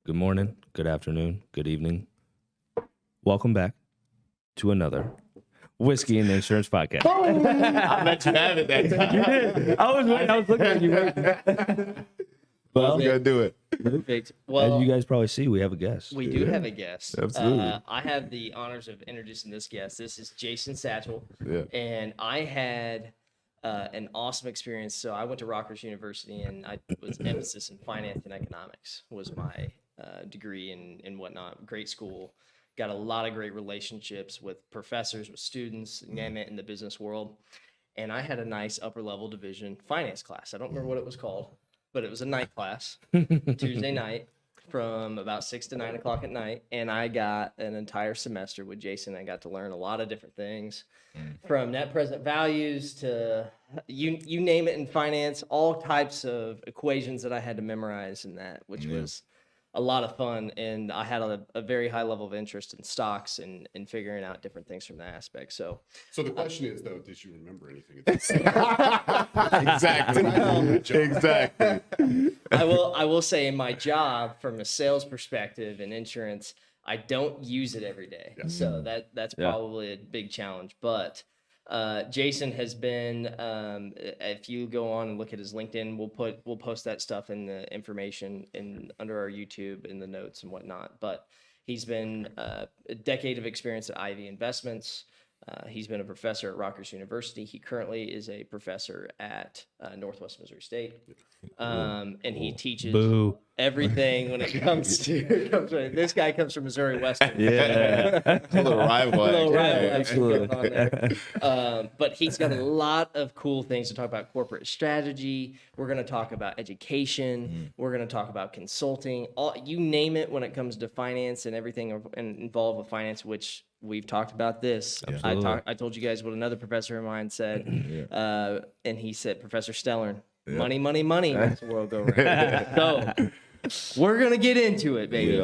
good morning, good afternoon, good evening. Welcome back to another Whiskey and Insurance podcast. I'll let you have it that time. You did. I was looking at you. Well, I'm gonna do it. Perfect. As Well, you guys probably see, we have a guest. we do have a guest. Absolutely. I have the honors of introducing this guest. This is Jason Satchel. Yeah. And I had an awesome experience. So I went to Rutgers University, and I was emphasis in finance and economics was my degree and whatnot. Great school. Got a lot of great relationships with professors, with students, you name it, in the business world. And I had a nice upper level division finance class. I don't remember what it was called, but it was a night class, Tuesday night from about 6 to 9 o'clock at night. And I got an entire semester with Jason. I got to learn a lot of different things from net present values to you name it in finance, all types of equations that I had to memorize in that, which was a lot of fun. And I had a very high level of interest in stocks and figuring out different things from that aspect. So the question is, though, did you remember anything? Exactly. I will say in my job, from a sales perspective and insurance, I don't use it every day. Yeah. So that's probably a big challenge. But Jason has been, if you go on and look at his LinkedIn, we'll post that stuff in the information under our YouTube in the notes and whatnot. But he's been a decade of experience at Ivy Investments. He's been a professor at Rutgers University. He currently is a professor at Northwest Missouri State. And he teaches everything when it comes to this guy comes from Missouri Western. Yeah. A little rival. Absolutely. But he's got a lot of cool things to talk about: corporate strategy. We're going to talk about education. We're going to talk about consulting. All you name it when it comes to finance and everything involved with finance, which we've talked about this. I told you guys what another professor of mine said, and he said, Professor Stellern, money, money, money makes the world go round. So we're gonna get into it, baby.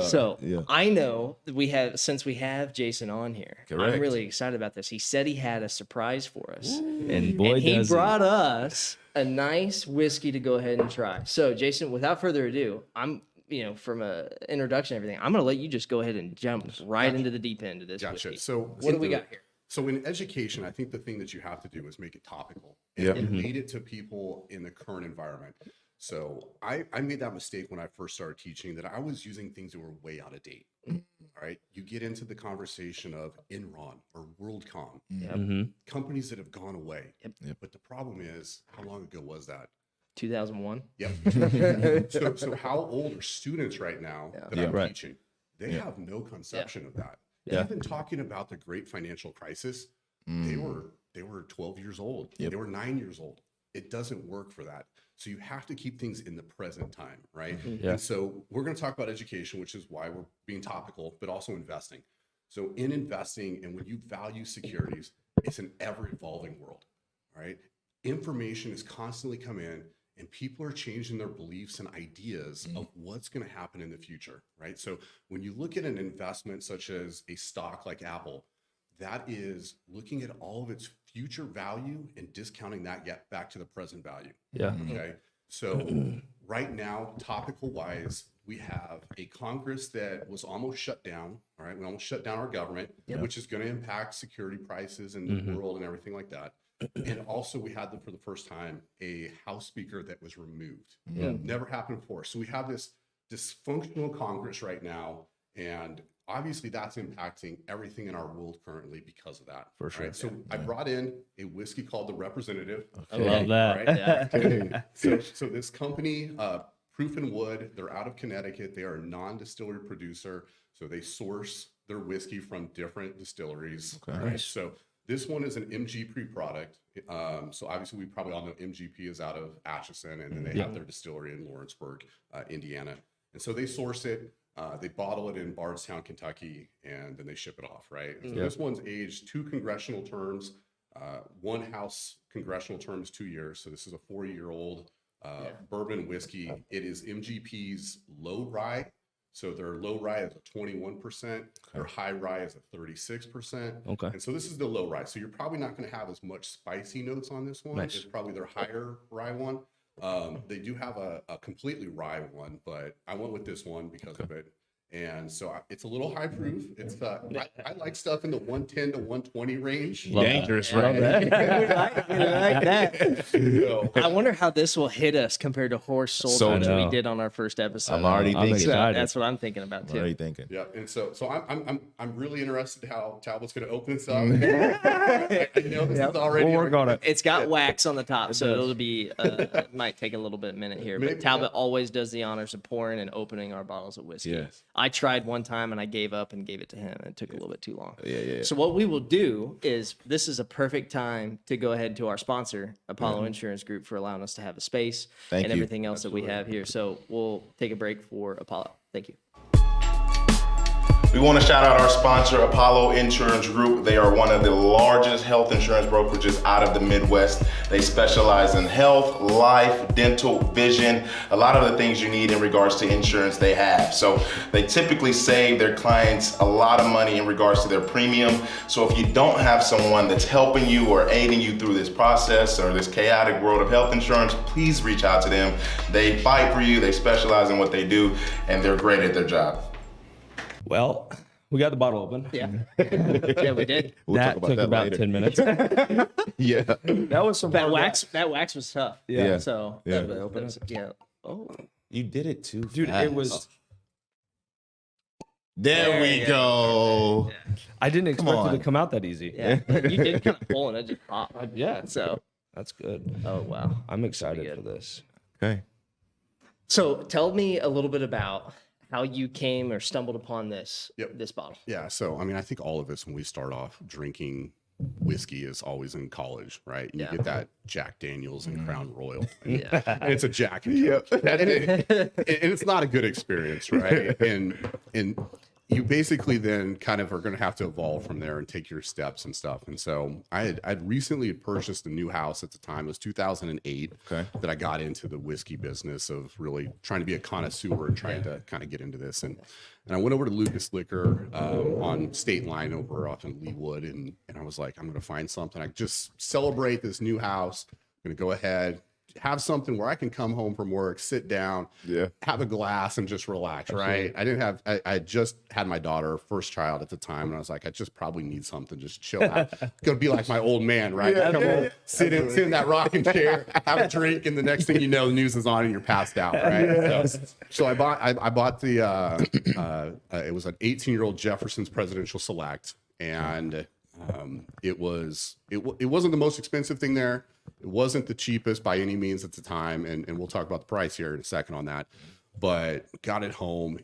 I know that since we have Jason on here, I'm really excited about this. He said he had a surprise for us, And boy, and he does brought us a nice whiskey to go ahead and try. So, Jason, without further ado, from a introduction and everything, I'm going to let you just go ahead and jump right into the deep end of this. Gotcha. whiskey. So what do we got here? So in education, I think the thing that you have to do is make it topical and relate it to people in the current environment. So I made that mistake when I first started teaching, that I was using things that were way out of date. All right. You get into the conversation of Enron or WorldCom, companies that have gone away. But the problem is, how long ago was that? 2001. Yep. So how old are students right now that I'm teaching? They have no conception of that. Even talking about the great financial crisis, they were 12 years old. They were 9 years old. It doesn't work for that. So you have to keep things in the present time, right? And so we're going to talk about education, which is why we're being topical, but also investing. So in investing, and when you value securities, it's an ever-evolving world, right? Information is constantly coming in, and people are changing their beliefs and ideas of what's going to happen in the future, right? So when you look at an investment such as a stock like Apple, that is looking at all of its future value and discounting that back to the present value. Okay. So right now, topical wise, we have a Congress that was almost shut down. All right. We almost shut down our government, which is going to impact security prices in the world and everything like that. And also we had, for the first time, a House Speaker that was removed. Never happened before. So we have this dysfunctional Congress right now, and obviously that's impacting everything in our world currently because of that. For sure. Right? So I brought in a whiskey called the Representative. I love that. Right? So this company, Proof and Wood, they're out of Connecticut. They are a non-distillery producer. So they source their whiskey from different distilleries. Right? So this one is an MGP product. So obviously we probably all know MGP is out of Atchison, and then they have their distillery in Lawrenceburg, Indiana. And so they source it, they bottle it in Bardstown, Kentucky, and then they ship it off, right? So this one's aged 2 congressional terms. One House congressional term is 2 years. So this is a 4-year-old bourbon whiskey. It is MGP's low rye. So their low rye is a 21%, their high rye is a 36%. Okay. And so this is the low rye. So you're probably not going to have as much spicy notes on this one. It's probably their higher rye one. They do have a completely rye one, but I went with this one because of it. And so it's a little high proof. It's I like stuff in the 110 to 120 range. Dangerous, Love right? that. we like that. So, I wonder how this will hit us compared to horse soldier that we did on our first episode. I'm already thinking. So excited. that's what I'm thinking about I'm already too. thinking. yeah, and so I'm really interested how Talbot's going to open this up. I know this is already. We'll work on it. It's got wax on the top, so it'll be it might take a little bit minute here. But Maybe, Talbot always does the honors of pouring and opening our bottles of whiskey. Yes. I tried one time and I gave up and gave it to him, and it took a little bit too long. Yeah. So what we will do is this is a perfect time to go ahead to our sponsor, Apollo Insurance Group, for allowing us to have a space Thank and you. everything else that we have here. So we'll take a break for Apollo. Thank you. We want to shout out our sponsor, Apollo Insurance Group. They are one of the largest health insurance brokerages out of the Midwest. They specialize in health, life, dental, vision, a lot of the things you need in regards to insurance they have. So they typically save their clients a lot of money in regards to their premium. So if you don't have someone that's helping you or aiding you through this process or this chaotic world of health insurance, please reach out to them. They fight for you, they specialize in what they do, and they're great at their job. Well, we got the bottle open. Yeah. Yeah, we did. We'll that talk about took that about later. 10 minutes. Yeah. That was some That hard wax was tough. Yeah. So Yeah. that was- yeah. Oh. You did it too, Dude, fast. it was. There we There go. I didn't expect it on. to come out that easy. Yeah. You did kind of pull and it just popped. Yeah. So That's good. oh wow. I'm excited good. for this. Okay. So tell me a little bit about how you came or stumbled upon this bottle. Yeah, so I mean, I think all of us when we start off drinking whiskey is always in college, right? And Yeah. you get that Jack Daniels and Crown Royal. Yeah. And it's a Jack and Coke. And it's not a good experience, right? And you basically then kind of are going to have to evolve from there and take your steps and stuff. And so I'd recently purchased a new house at the time. It was 2008 Okay. that I got into the whiskey business of really trying to be a connoisseur and trying to kind of get into this. And I went over to Lucas Liquor on State Line over off in Leawood. And I was like, I'm going to find something. I just celebrate this new house. I'm going to go ahead, have something where I can come home from work, sit down, have a glass and just relax, right? I just had my daughter, first child at the time, and I was like, I just probably need something, just chill out. Gonna be like my old man, right? Come home, sit in that rocking chair, have a drink, and the next thing you know, the news is on and you're passed out, right? So I bought the it was an 18-year-old Jefferson's Presidential Select, and it wasn't the most expensive thing there. It wasn't the cheapest by any means at the time, and we'll talk about the price here in a second on that. But got it home.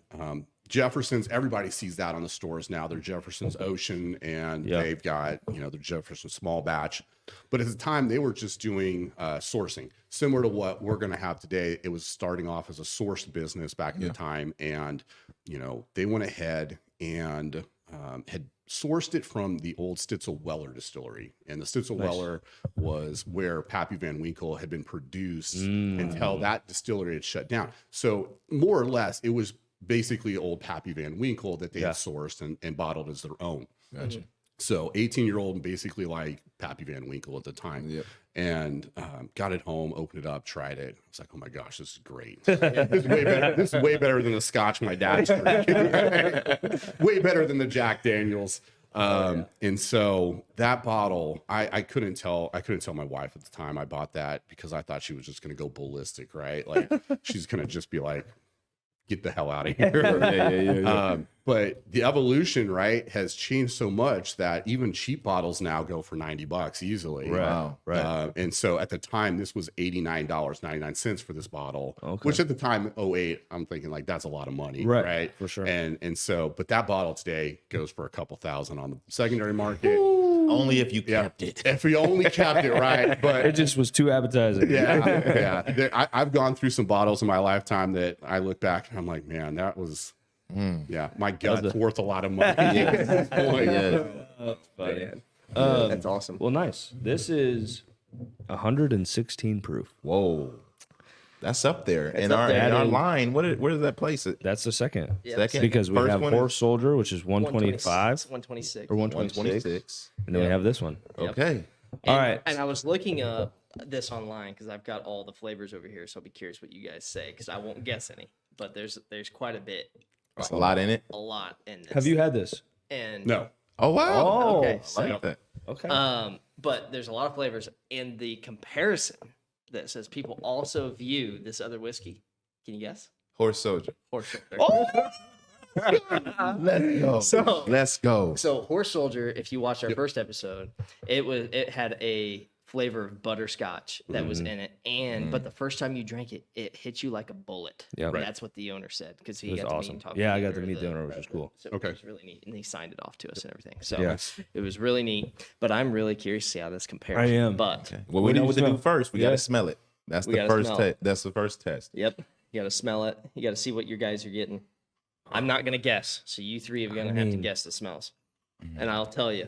Jefferson's, everybody sees that on the stores now. They're Jefferson's Ocean, and they've got their Jefferson Small Batch. But at the time, they were just doing sourcing, similar to what we're going to have today. It was starting off as a sourced business back at the time, and they went ahead and had sourced it from the old Stitzel Weller distillery. And the Stitzel Weller was where Pappy Van Winkle had been produced until that distillery had shut down. So more or less, it was basically old Pappy Van Winkle that they had sourced and bottled as their own. Gotcha. So 18-year-old and basically like Pappy Van Winkle at the time. Yep. And got it home, opened it up, tried it. I was like, oh my gosh, this is great. This is way better. This is way better than the scotch my dad's drinking. Way better than the Jack Daniels. And so that bottle, I couldn't tell my wife at the time I bought that because I thought she was just going to go ballistic, right? Like she's going to just be like, get the hell out of here. But the evolution, right, has changed so much that even cheap bottles now go for $90 easily. Wow. Right. And so at the time, this was $89.99 for this bottle, which at the time, 08, I'm thinking like, that's a lot of money. Right. For sure. And so, but that bottle today goes for a couple thousand on the secondary market. Only if you kept it. If we only kept it, right. But It just was too appetizing. I've gone through some bottles in my lifetime that I look back and I'm like, man, that was, my gut's worth a lot of money. At this point. That's awesome. Well, nice. This is 116 proof. Whoa. That's up there. In up our there. in our line, where does that place it? That's the second. Second? Because we First have one Horse Soldier, which is 125 126. or 126. 126. And then we have this one. Okay. All right. And I was looking up this online because I've got all the flavors over here, so I'll be curious what you guys say because I won't guess any. But there's quite a bit, There's a lot in it. a lot in this. Have you had this? And No. Oh wow. Oh, okay, I like that. Okay. but there's a lot of flavors in the comparison that says people also view this other whiskey. Can you guess? Horse soldier. Horse Soldier. Let's go. So- Let's go. So Horse Soldier, if you watched our first episode, it had a flavor of butterscotch that was in it, and but the first time you drank it, it hit you like a bullet. Yeah. Right. That's what the owner said because he It was got to meet awesome. and talk. Yeah, to I got to meet the owner owner, of which was cool. So Okay. it was really neat, and he signed it off to us and everything. So Yes. it was really neat. But I'm really curious to see how this compares. I am. But Well, What we do know you what to smell? do first. We Yeah. got to smell it. That's We the gotta first smell test. it. That's the first test. yep, you got to smell it. You got to see what your guys are getting. I'm not gonna guess, so you three are gonna have to guess the smells, and I'll tell you.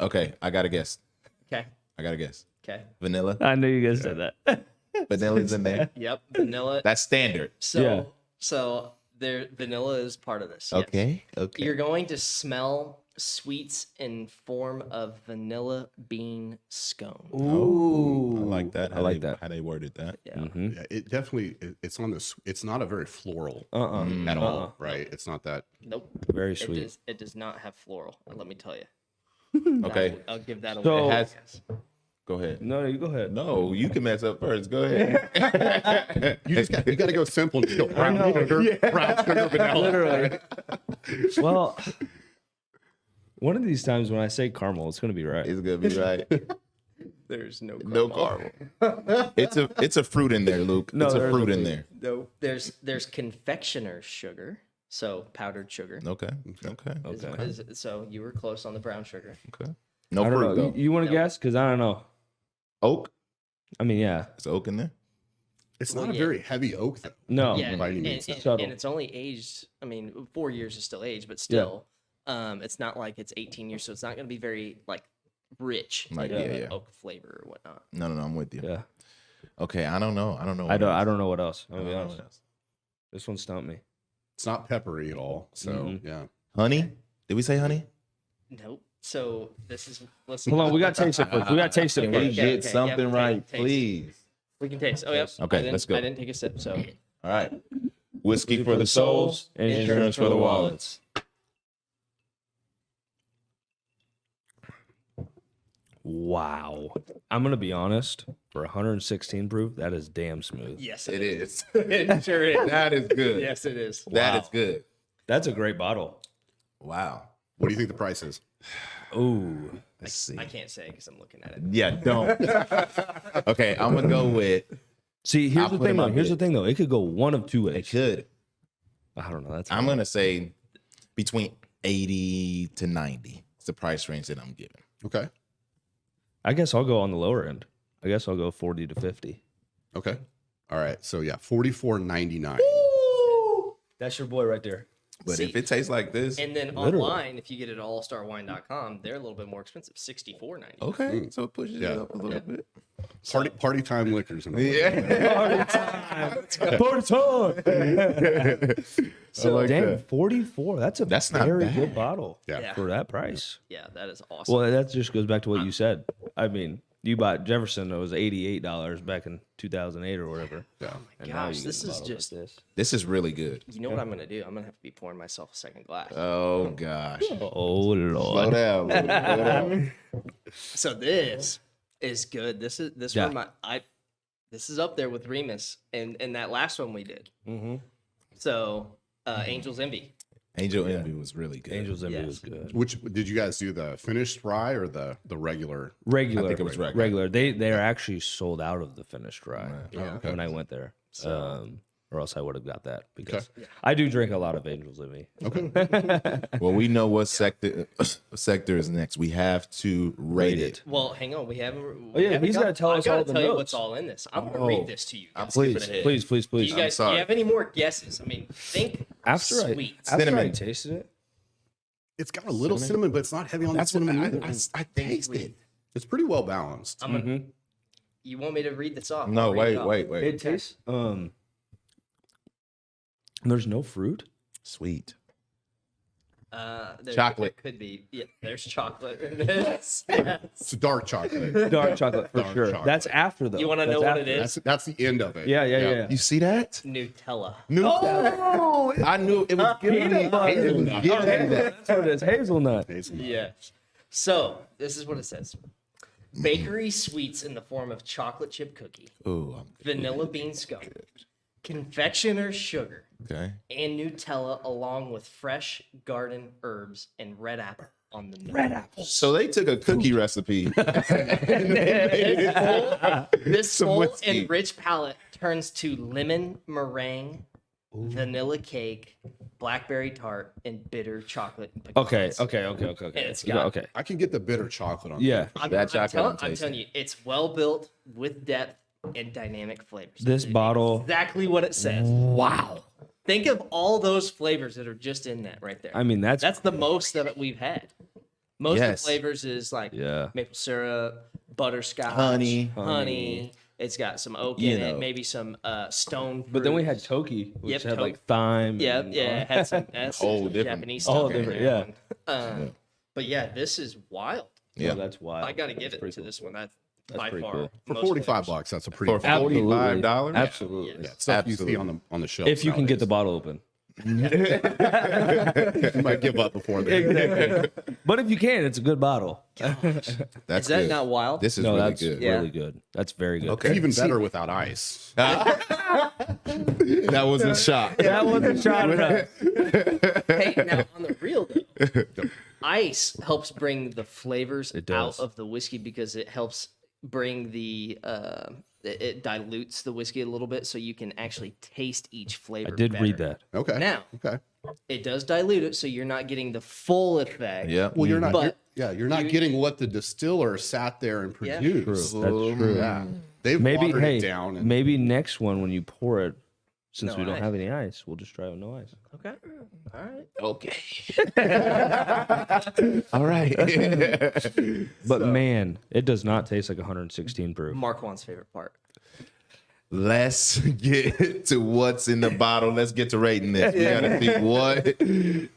Okay, I got to guess. Okay. I got to guess. Okay. Vanilla. I knew you guys said that. Vanilla's in there. Yep. Vanilla. That's standard. So Yeah. so there vanilla is part of this. yes. Okay. Okay. You're going to smell sweets in form of vanilla bean scone. Ooh, I like that. I like that. How they worded that. Yeah. Mm-hmm. Yeah, it definitely it's on this. It's not a very floral Uh-uh. at all, right? It's not that. Nope. Very It sweet. does not have floral. Let me tell you. Okay. I'll give that So- away. It has- Go ahead. No, you go ahead. No, you can mess up first. Go ahead. You got to go simple. Just go brown sugar, vanilla. Literally. Well, one of these times when I say caramel, it's going to be right. It's gonna be right. There's no No caramel. It's a fruit in there, Luke. No, it's a there's fruit a in fruit. there. No. There's confectioner's sugar, so powdered sugar. Okay. Okay. So you were close on the brown sugar. Okay. No I don't fruit know. though. You want to No. guess? Because I don't know. Oak. I mean, yeah. Is oak in there? It's not Well, a yeah. very heavy oak, though. No. Yeah, by any and, means. and- Subtle. and it's only aged. I mean, 4 years is still aged, but still, it's not like it's 18 years, so it's not going to be very like rich, Like, in yeah. oak flavor or whatnot. No, I'm with you. Yeah. Okay, I don't know. I don't know what else. I'm I gonna be don't know honest. what else. This one stumped me. It's not peppery at all. So Mhm. yeah. Honey? Did we say honey? Nope. So this is. Listen. Hold on, we got to taste it first. We got to taste it Can Okay, we first. okay, get okay, something yep, right, taste. please? We can taste. Oh, yep. Okay, I didn't- let's go. I didn't take a sip, so All right. Whiskey for the souls, insurance for the wallets. Wow. I'm gonna be honest. For 116 proof, that is damn smooth. yes, It is. It sure is. That is good. Yes, it is. That is good. That's a great bottle. Wow. What do you think the price is? Ooh. Let's see. I can't say because I'm looking at it. Yeah, don't. Okay, I'm gonna go with See, here's I'll the put it thing in though. my Here's the bid. thing though. It could go one of two it ways. could. I don't know. That's I'm gonna say between 80 to 90. It's the price range that I'm giving. Okay. I guess I'll go on the lower end. I guess I'll go 40 to 50. Okay. All right. So yeah, $44.99. That's your boy right there. But See, if it tastes like this, And then Literally. online, if you get it at allstarwine.com, they're a little bit more expensive, $64.90. okay, so it pushes Yeah. it up a little bit. Party time liquors. And Yeah. Party time. So, like Damn, that. 44. That's a That's not very bad. good bottle Yeah. for that price. yeah, that is awesome. Well, that just goes back to what you said. I mean, you bought Jefferson, it was $88 back in 2008 or whatever. Yeah. And now Gosh, you this get is bottles like just, this. This is really good. you know what I'm going to do? I'm going to have to be pouring myself a second glass. Oh gosh. Oh Slow Lord. down. Slow down. So this is good. This Yeah. one this is up there with Remus and that last one we did. Mm-hmm. So Angel's Envy. Angel Envy was really good. Angels Envy Yes. was good. Which did you guys do, the finished rye or the regular? Regular. I think it was regular. regular. They're actually sold out of the finished rye okay. when I went there. Or else I would have got that because Yeah. I do drink a lot of Angels Envy. Okay. Well, we know what sector is next. We have to rate it. Well, hang on. We haven't. Oh, yeah, he's gotta tell us all the tell you notes. what's all in this. I'm going to Oh. read this to you. I'm guys. skipping Please, ahead. please, please, Do please. you guys, do sorry. you have any more guesses? I mean, think After sweets. I Cinnamon. tasted it, It's got a little cinnamon, but it's not heavy on the That's what cinnamon. I taste it. It's pretty well balanced. I'm gonna, You want me to read this off? No, I'll read it wait, off. wait. it tastes. There's no fruit. Sweet. Chocolate. There could be. Yeah, there's chocolate in this. Yes. It's dark chocolate. Dark chocolate for Dark sure. chocolate. that's after though. You want to know That's what after. it is? That's the end of it. Yeah. You see that? Nutella. Oh, I knew it was giving me that. It was giving me that. That's what it is. Hazelnut. Hazelnut. Yeah. So this is what it says: bakery sweets in the form of chocolate chip cookie, Ooh, vanilla bean scone, confectioner's sugar, okay. and Nutella, along with fresh garden herbs and red apple on the nose. Red apples. So they took a cookie recipe. This Some full whiskey. and rich palette turns to lemon meringue, vanilla cake, blackberry tart, and bitter chocolate. And pecans. Okay. And it's got- Okay. I can get the bitter chocolate on Yeah. That chocolate I'm I'm telling you, it's well built with depth and dynamic flavors. This It's bottle. exactly what it says. Wow. Think of all those flavors that are just in that right there. I mean, That's the most of it we've had. Most of the Yes. flavors is like Yeah. maple syrup, butterscotch, Honey. It's got some oak You in know. it, maybe some stone. But then we fruit. had Toki, which Yep, had Toki. like thyme. Yeah, and- it had some that's Whole some different- Japanese whole stuff in different, there. But yeah, this is wild. Yeah. Oh, that's wild. I got to give That's it pretty to cool. this one. That's That's by pretty far cool. For most 45 flavors. bucks, that's a pretty For $45? Absolutely. Yeah. stuff you Absolutely. see on the shelf. If you can get the nowadays. bottle open. You might give up before then. But if you can, it's a good bottle. That's Is that good. not wild? This is No, really that's good. Yeah. really good. That's very good. Okay. It's even better without ice. That was a shot. That wasn't shot enough. Hey, now on the real though, ice helps bring the flavors It out does. of the whiskey because it helps bring the it dilutes the whiskey a little bit so you can actually taste each flavor. I did read better. that. Okay. Now Okay. it does dilute it, so you're not getting the full effect. Yeah. Well, you're not. But you're not getting what the distiller sat there and Yeah. produced. That's true. Yeah. They've Maybe watered hey, it down. And maybe next one when you pour it, since No we don't ice. have any ice, we'll just try with no ice. Okay. All right. Okay. All right. But man, it does not taste like 116 proof. Marquand's favorite part. Let's get to what's in the bottle. Let's get to rating this. We gotta see what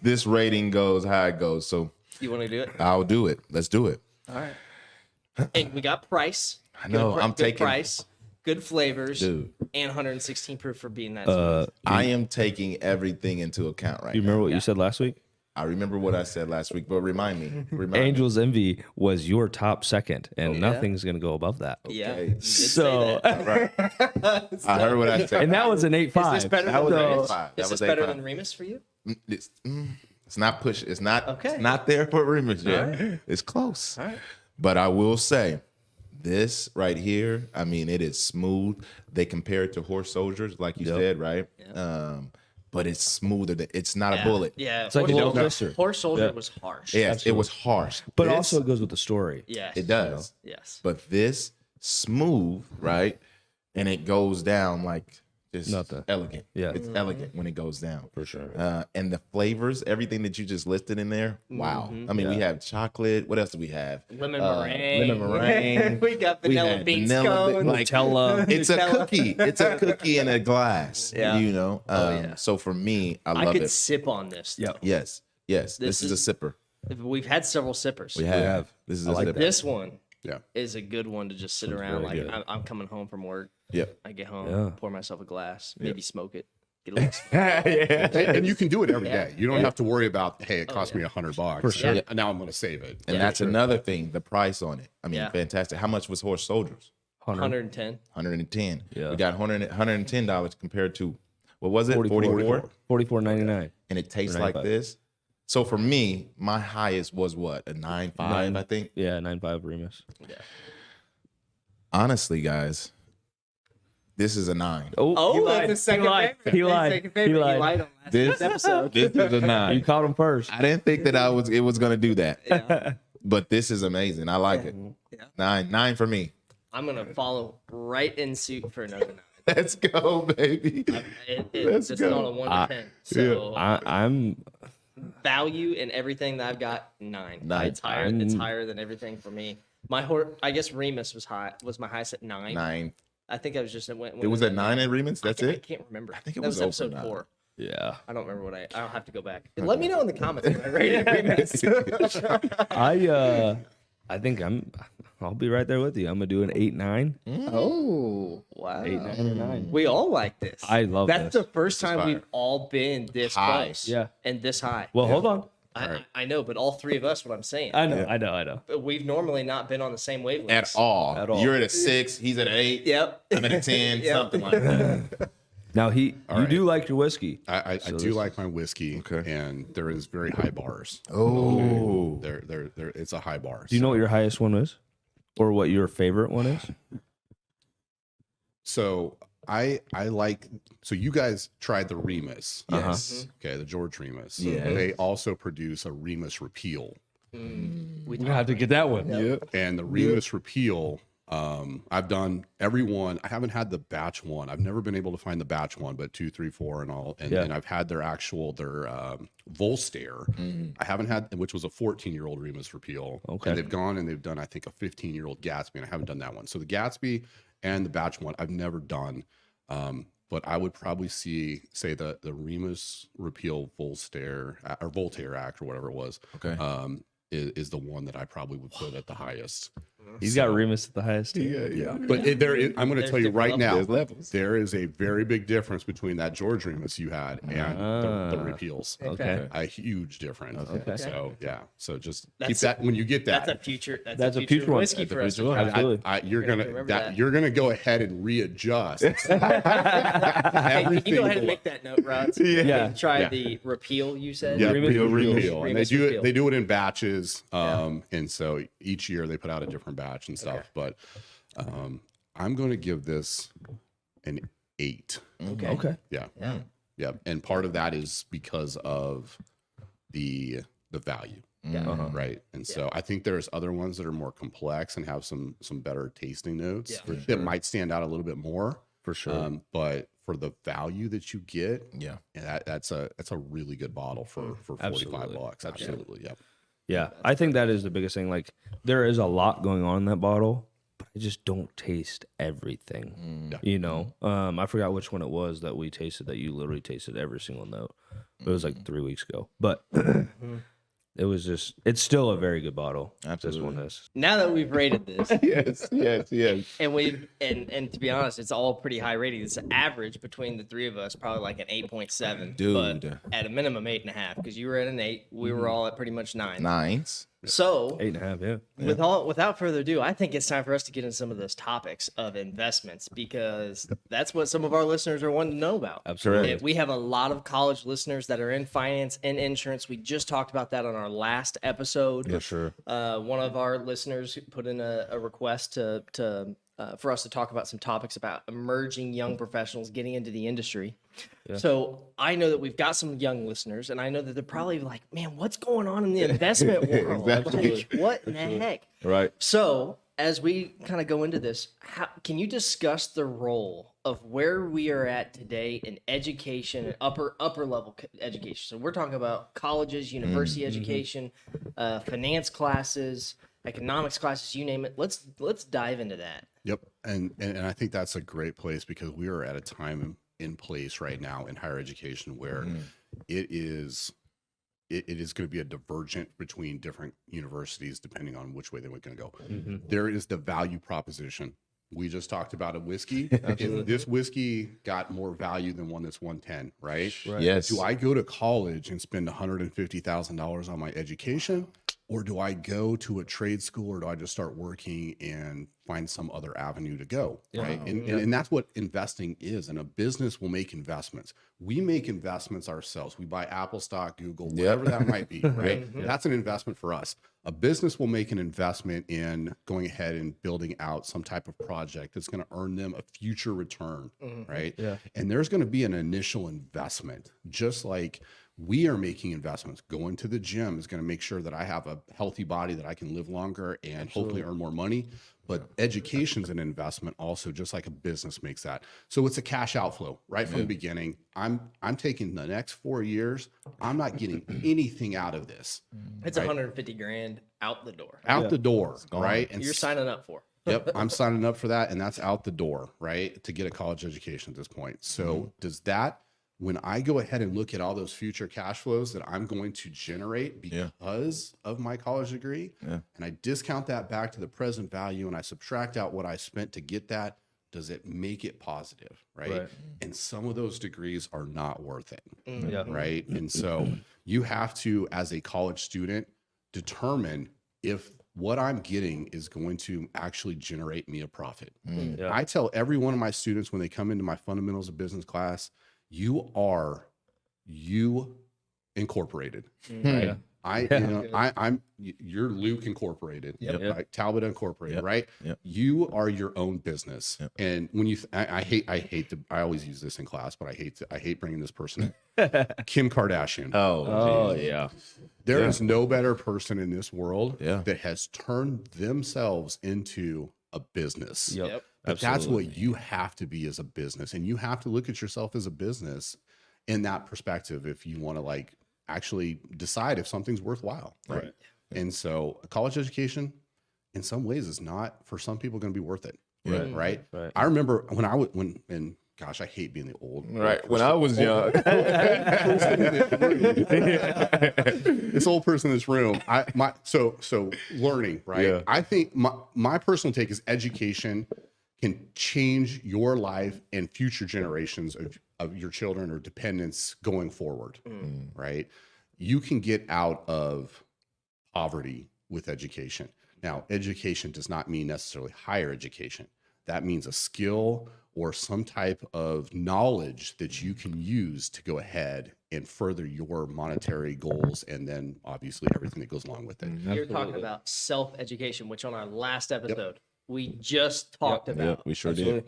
this rating goes, how it goes. So You want to do it? I'll do it. Let's do it. All right. And we got price. I know. I'm good taking. price, good flavors, Dude. and 116 proof for being that. smooth. I am taking everything into account right You now. remember what you said last week? I remember what I said last week, but remind me. Angel's Envy was your top second, and nothing's going to go above that. Yeah. okay. you did So, say that. I heard what I said. and that was an 8.5. Is this better That than was an Remus? 8.5. That Is was this better 8.5. than Remus for you? It's not push. It's not. Okay. It's not there for Remus yet. right. It's close. All right. But I will say, this right here. I mean, it is smooth. They compare it to Horse Soldiers, like you said, right? But it's smoother. It's not a bullet. Yeah. It's like a little blister. Horse Soldier was harsh. Yes, it was harsh. But This, also it goes with the story. Yes. it does. Yes. But this smooth, right? And it goes down like just Nothing. elegant. Yeah. It's elegant when it goes down. For sure. And the flavors, everything that you just listed in there, wow. I mean, we have chocolate. What else do we have? Lemon meringue. Lemon meringue. We got vanilla had bean vanilla scone. like- Nutella. It's a Nutella. cookie. It's a cookie in a glass. Yeah. You know. yeah. So for me, I I love could it. sip on this. Yeah. Yes. Yes. This is a sipper. We've had several sippers. We have. This is a sipper. This one Yeah. is a good one to just sit around. Like very good. I'm coming home from work. Yep. I get home, Yeah. pour myself a glass, maybe smoke it, get a little. And you can do it every Yeah. day. You don't have to worry about, hey, it cost me $100. For sure. And now I'm going to save it. And that's another thing, the price on it. I mean, Yeah. fantastic. How much was Horse Soldiers? 110. 110. Yeah. We got $110 compared to, what was it? 44? 44.99. And it tastes 95. like this. So for me, my highest was what? A 9.5, I think. Yeah, 9.5 Remus. Honestly, guys, this is a 9. Oh, lied. that's the second He lied. favorite. He That's lied. the second favorite. He lied. on last This week's episode. This is a You 9. caught him first. I didn't think that it was going to do that. Yeah. But this is amazing. I like it. Yeah. 9 for me. I'm gonna follow right in suit for another 9. Let's go, baby. Let's This is go. on a 1 to 10. So I'm value and everything that I've got 9. Nine. It's higher. It's higher than everything for me. I guess Remus was my highest at 9. 9. I think I was just went. It was at 9 at Remus? That's I it? can't remember. I think it that was was over episode 9. 4. Yeah. I don't remember I'll have to go back. Let me know in the comments what I rated Remix. I think I'll be right there with you. I'm gonna do an 8-9. Oh, wow. 8, 9, or 9. We all like this. I love That's this. the first time fire. we've all been this High. close. Yeah. And this high. Well, hold on. I know, but all three of us, what I'm saying. I know. But we've normally not been on the same wavelength. At all. At all. You're at a 6. He's at an 8. Yep. I'm at a 10. Yep. Something like that. Now you do like your whiskey. I do like my whiskey, Okay. and there is very high bars. Oh. There, it's a high bar. Do you know what your highest one is, or what your favorite one is? So I like. So you guys tried the Remus. Yes. Okay, the George Remus. Yeah. They also produce a Remus Repeal, We We have to get that one. and the Remus Repeal. I've done every one. I haven't had the batch one. I've never been able to find the batch one, but 2, 3, 4, and all. And I've had their Volstair. I haven't had, which was a 14-year-old Remus Repeal. Okay. And they've gone and they've done, I think, a 15-year-old Gatsby, and I haven't done that one. So the Gatsby and the batch one, I've never done. But I would probably say the Remus Repeal Voltaire or Voltaire Act or whatever it was. Okay. Is the one that I probably would put at the highest. He's got Remus at the highest. Yeah. But I'm going to There's tell you right different now, There's levels. there is a very big difference between that George Remus you had and the Repeals. Okay. A huge difference. Okay. So yeah. So just keep That's- that when you get that. That's a future. That's a future one. whiskey That's a for us. future one. to try. Absolutely. You're We're gonna gonna remember that. you're gonna go ahead and readjust. Hey, can you go ahead and make that note, Rod? Yeah. Try Yeah. the repeal you said. Yeah, Remus repeal. Repeal. And they Remus do Repeal. it. They do it in batches, and so each year they put out a different batch and stuff. Okay. But I'm going to give this an 8. Okay. Yeah, Yeah. yeah, and part of that is because of the value, Yeah. right? And so I think there's other ones that are more complex and have some better tasting notes Yeah. that might stand out a little bit more. For sure. But for the value that you get, Yeah. that's a really good bottle for Absolutely. $45. Absolutely, yeah. Yeah, I think that is the biggest thing. Like, there is a lot going on in that bottle, but I just don't taste everything. You know, I forgot which one it was that we tasted that you literally tasted every single note. It was like 3 weeks ago, but it was just, it's still a very good bottle. Absolutely. This one is. Now that we've rated this, Yes. and and to be honest, it's all pretty high rating. It's an average between the three of us, probably like an 8.7. Dude. But at a minimum 8.5, because you were at an 8, we were all at pretty much 9. 9s. So 8.5, yeah. without further ado, I think it's time for us to get into some of those topics of investments, because that's what some of our listeners are wanting to know about. Absolutely. We have a lot of college listeners that are in finance and insurance. We just talked about that on our last episode. For sure. One of our listeners put in a request for us to talk about some topics about emerging young professionals getting into the industry. So I know that we've got some young listeners, and I know that they're probably like, man, what's going on in the investment world? Exactly. Like, what in the heck? Right. So as we kind of go into this, can you discuss the role of where we are at today in education and upper level education? So we're talking about colleges, university education, finance classes, economics classes, you name it. Let's dive into that. Yep. And I think that's a great place, because we are at a time in place right now in higher education where it is going to be a divergent between different universities depending on which way they're going to go. There is the value proposition. We just talked about a whiskey. If this whiskey got more value than one that's 110, right? Yes. Do I go to college and spend $150,000 on my education? Or do I go to a trade school, or do I just start working and find some other avenue to go? Right. And that's what investing is. And a business will make investments. We make investments ourselves. We buy Apple stock, Google, whatever that might be. Right. That's an investment for us. A business will make an investment in going ahead and building out some type of project that's going to earn them a future return. Right. Yeah. And there's going to be an initial investment, just like we are making investments. Going to the gym is going to make sure that I have a healthy body, that I can live longer and hopefully earn more money. But education's an investment also, just like a business makes that. So it's a cash outflow right from the beginning. I'm taking the next 4 years. I'm not getting anything out of this. It's 150 grand out the door. Out the door, right? And You're signing up for. Yep, I'm signing up for that, and that's out the door, right? To get a college education at this point. So does that when I go ahead and look at all those future cash flows that I'm going to generate because of my college degree, and I discount that back to the present value and I subtract out what I spent to get that, does it make it positive, right? And some of those degrees are not worth it, right? And so you have to, as a college student, determine if what I'm getting is going to actually generate me a profit. I tell every one of my students when they come into my fundamentals of business class, you are incorporated, right? You're Luke Incorporated, right? Talbot Incorporated, right? You are your own business. And when I always use this in class, but I hate bringing this person in. Kim Kardashian. Oh, There is no better person in this world that has turned themselves into a business. But that's what you have to be as a business. And you have to look at yourself as a business in that perspective if you want to like actually decide if something's worthwhile. Right. And so a college education in some ways is not for some people going to be worth it. Right. I remember when gosh, I hate being the old. Right. When I was young. This old person in this room. So learning, right? Yeah. I think my personal take is education can change your life and future generations of your children or dependents going forward, right? You can get out of poverty with education. Now, education does not mean necessarily higher education. That means a skill or some type of knowledge that you can use to go ahead and further your monetary goals, and then obviously everything that goes along with it. You're talking about self-education, which on our last episode, we just talked about. We sure did.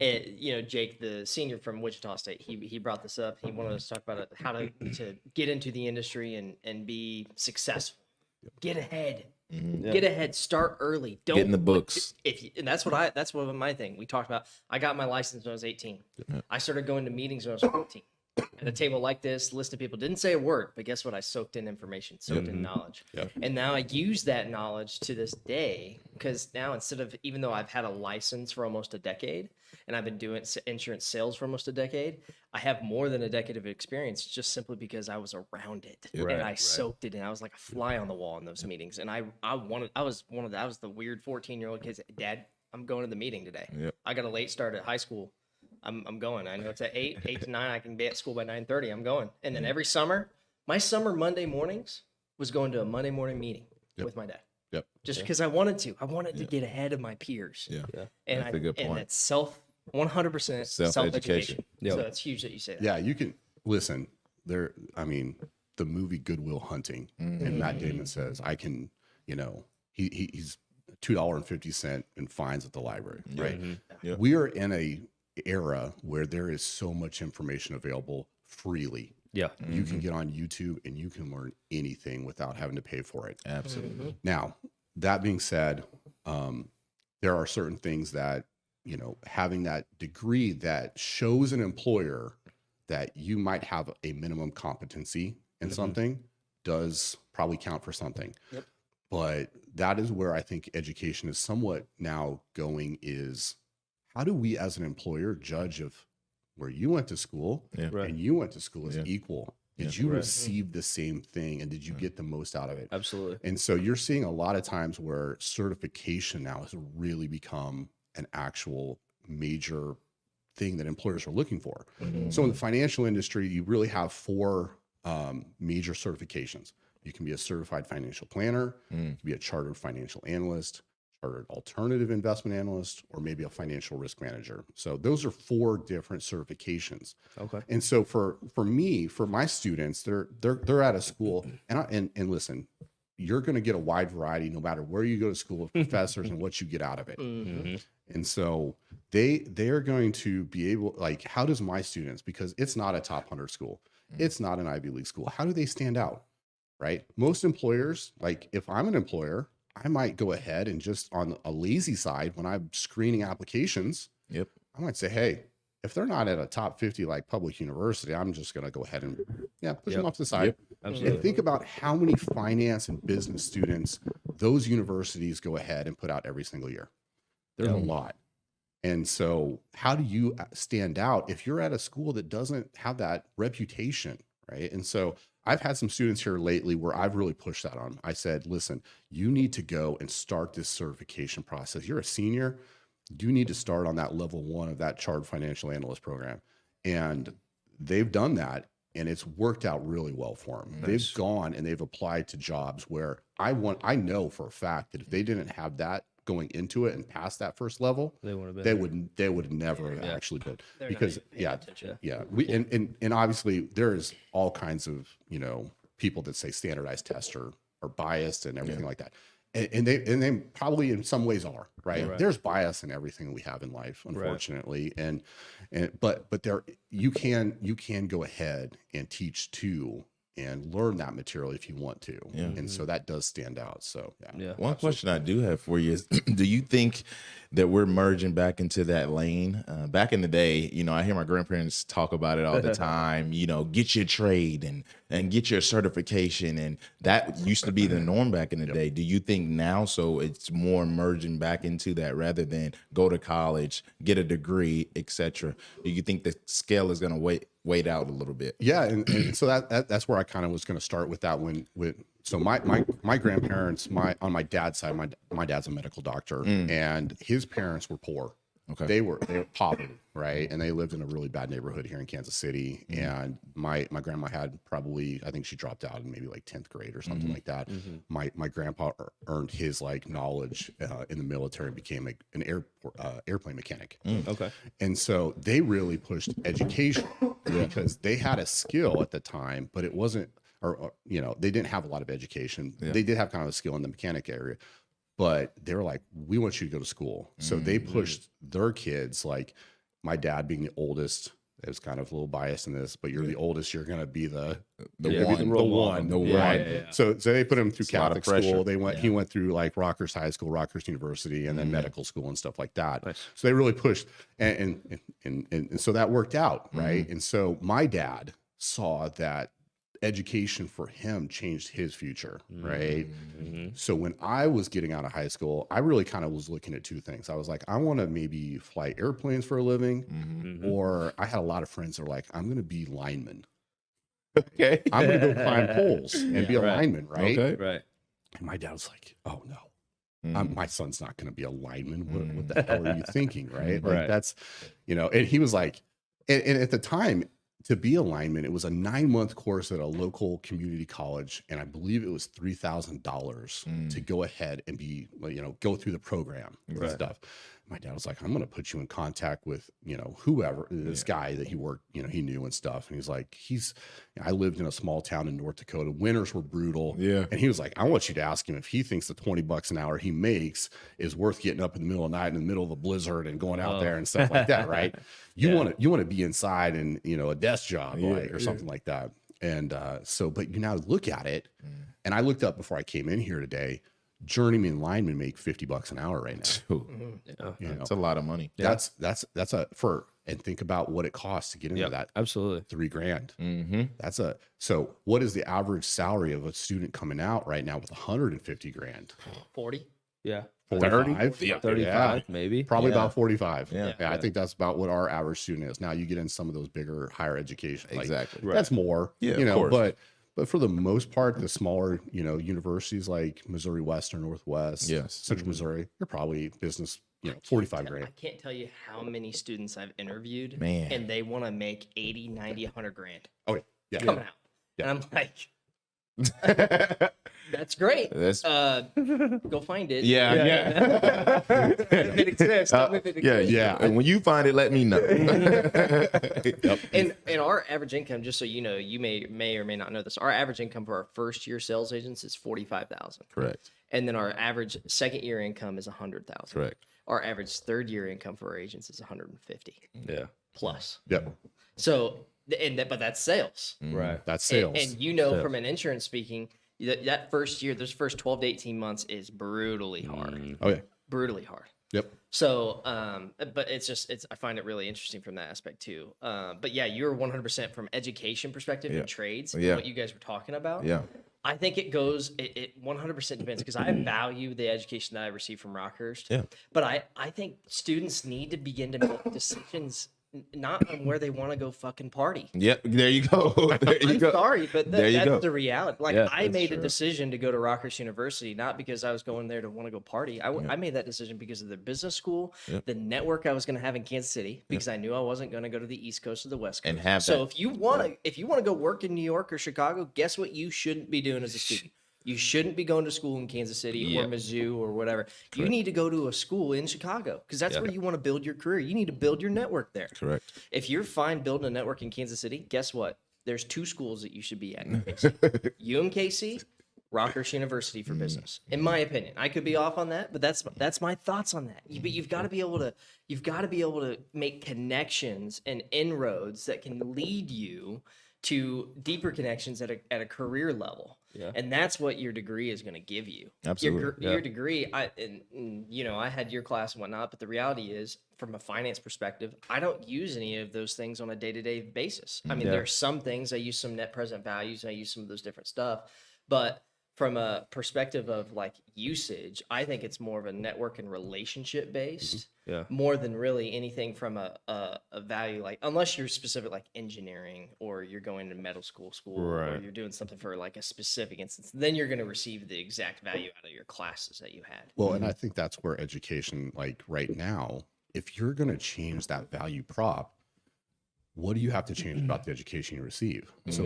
Jake, the senior from Wichita State, he brought this up. He wanted us to talk about how to get into the industry and be successful. Get ahead. Get ahead. Start early. Don't get in the books. And that's what my thing. We talked about. I got my license when I was 18. I started going to meetings when I was 14. At a table like this, list of people didn't say a word, but guess what? I soaked in information, soaked in knowledge. And now I use that knowledge to this day, because now even though I've had a license for almost a decade and I've been doing insurance sales for almost a decade, I have more than a decade of experience just simply because I was around it and I soaked it in. I was like a fly on the wall in those meetings. And I was the weird 14-year-old kid. Dad, I'm going to the meeting today. I got a late start at high school. I'm going. I know it's at 8 to 9. I can be at school by 9:30. I'm going. And then every summer, my summer Monday mornings was going to a Monday morning meeting with my dad. Just because I wanted to. I wanted to get ahead of my peers. And that's a good point. And it's 100% self-education. So it's huge that you say that. Yeah, you can listen. The movie Good Will Hunting, and Matt Damon says, I can, he's $2.50 in fines at the library, right? We are in a era where there is so much information available freely. You can get on YouTube and you can learn anything without having to pay for it. Absolutely. Now, that being said, there are certain things that, having that degree that shows an employer that you might have a minimum competency in something does probably count for something. But that is where I think education is somewhat now going is, how do we as an employer judge if where you went to school and you went to school is equal? Did you receive the same thing, and did you get the most out of it? Absolutely. And so you're seeing a lot of times where certification now has really become an actual major thing that employers are looking for. So in the financial industry, you really have 4 major certifications. You can be a certified financial planner, you can be a chartered financial analyst, chartered alternative investment analyst, or maybe a financial risk manager. So those are 4 different certifications. And so for me, for my students, they're at a school, and listen, you're going to get a wide variety no matter where you go to school of professors and what you get out of it. And so they're going to be able, like, how does my students, because it's not a top 100 school, it's not an Ivy League school, how do they stand out? Right? Most employers, like if I'm an employer, I might go ahead and just on a lazy side, when I'm screening applications, I might say, hey, if they're not at a top 50 like public university, I'm just going to go ahead and push them off to the side. Absolutely. And think about how many finance and business students those universities go ahead and put out every single year. There's a lot. And so how do you stand out if you're at a school that doesn't have that reputation, right? And so I've had some students here lately where I've really pushed that on. I said, listen, you need to go and start this certification process. You're a senior, you need to start on that level 1 of that chartered financial analyst program. And they've done that, and it's worked out really well for them. Nice. They've gone and they've applied to jobs where I know for a fact that if they didn't have that going into it and past that first level, they would never have actually been. They're because we and obviously there's all kinds of people that say standardized tests are biased and everything like that. And they probably in some ways are, right? Yeah, there's bias in everything we have in life, unfortunately. Right. But there you can go ahead and teach too and learn that material if you want to. Yeah. And so that does stand out. So One question I do have for you is, do you think that we're merging back into that lane? Back in the day, I hear my grandparents talk about it all the time, get your trade and get your certification. And that used to be the norm back in the day. Do you think now, so it's more merging back into that rather than go to college, get a degree, etc.? Do you think the scale is going to wait out a little bit? Yeah. And so that's where I kind of was going to start with that one. So my grandparents, on my dad's side, my dad's a medical doctor, and his parents were poor. Okay. They were poverty, right? And they lived in a really bad neighborhood here in Kansas City. And my grandma had probably, I think she dropped out in maybe like 10th grade or something like that. My grandpa earned his knowledge in the military and became an airplane mechanic. Okay. And so they really pushed education because they had a skill at the time, but it wasn't, or they didn't have a lot of education. Yeah. They did have kind of a skill in the mechanic area, but they were like, we want you to go to school. So they pushed their kids, like my dad being the oldest. It was kind of a little biased in this, but you're the oldest. You're going to be the one. Yeah. So they put him through Catholic school. He went through like Rockhurst High School, Rockhurst University, and then medical school and stuff like that. Nice. So they really pushed, and so that worked out, right? And so my dad saw that education for him changed his future, right? So when I was getting out of high school, I really kind of was looking at two things. I was like, I want to maybe fly airplanes for a living, or I had a lot of friends that were like, I'm going to be lineman. Okay. I'm going to go climb poles and be a lineman, right? Okay. Right. And my dad was like, oh no. My son's not going to be a lineman. What the hell are you thinking, right? Like that's, and he was like, and at the time, to be a lineman, it was a 9-month course at a local community college, and I believe it was $3,000 to go ahead and be, go through the program and stuff. My dad was like, I'm going to put you in contact with, whoever, this guy that he worked, he knew and stuff. And he's like, I lived in a small town in North Dakota. Winters were brutal. Yeah. And he was like, I want you to ask him if he thinks the $20 an hour he makes is worth getting up in the middle of the night in the middle of a blizzard and going out there and stuff like that. Right. You want to be inside and, a desk job, or something like that. And but you now look at it, and I looked up before I came in here today, journeyman linemen make $50 an hour right now. That's a lot of money. That's and think about what it costs to get into that. Absolutely. $3,000. So what is the average salary of a student coming out right now with 150 grand? 40. Yeah. 45? 35, maybe. Probably about 45. Yeah. I think that's about what our average student is. Now you get in some of those bigger higher education. Exactly. That's more. Yeah, but for the most part, the smaller, universities like Missouri Western, Northwest, Central Missouri, you're probably business, 45 grand. I can't tell you how many students I've interviewed, and they want to make 80, 90, 100 grand. Oh, yeah. Coming out. Yeah. And I'm like, that's great. Go find it. Yeah. If it exists. Yeah. And when you find it, let me know. And our average income, just so you know, you may or may not know this, our average income for our first year sales agents is $45,000. Correct. And then our average second year income is $100,000. Correct. Our average third year income for our agents is $150,000. Yeah. Plus. Yep. So, but that's sales. Right. That's sales. And from an insurance speaking, that first year, those first 12 to 18 months is brutally hard. Oh yeah. Brutally hard. Yep. So, but I find it really interesting from that aspect too. But yeah, you're 100% from education perspective and trades, what you guys were talking about. Yeah. I think it 100% depends because I value the education that I received from Rockhurst. Yeah. But I think students need to begin to make decisions not on where they want to go fucking party. Yep. There you go. There you I'm go. sorry, but There you that's go. the reality. Like Yeah, I that's made a true. decision to go to Rockhurst University, not because I was going there to want to go party. I made that decision because of the business school, the network I was going to have in Kansas City, because I knew I wasn't going to go to the East Coast or the West Coast. And have so that. if you want to go work in New York or Chicago, guess what you shouldn't be doing as a student? You shouldn't be going to school in Kansas City or Mizzou or whatever. You need to go to a school in Chicago because that's where you want to build your career. You need to build your network there. Correct. If you're fine building a network in Kansas City, guess what? There's 2 schools that you should be at in KC. UMKC, Rockhurst University for business. In my opinion, I could be off on that, but that's my thoughts on that. But you've got to be able to make connections and inroads that can lead you to deeper connections at a career level. Yeah. And that's what your degree is going to give you. Absolutely. Your degree, I had your class and whatnot, but the reality is, from a finance perspective, I don't use any of those things on a day-to-day basis. I mean, there are some things, I use some net present values, I use some of those different stuff, but from a perspective of like usage, I think it's more of a network and relationship based, more than really anything from a value, like unless you're specific like engineering or you're going to medical school or you're doing something for like a specific instance, then you're going to receive the exact value out of your classes that you had. Well, and I think that's where education, like right now, if you're going to change that value prop, what do you have to change about the education you receive? So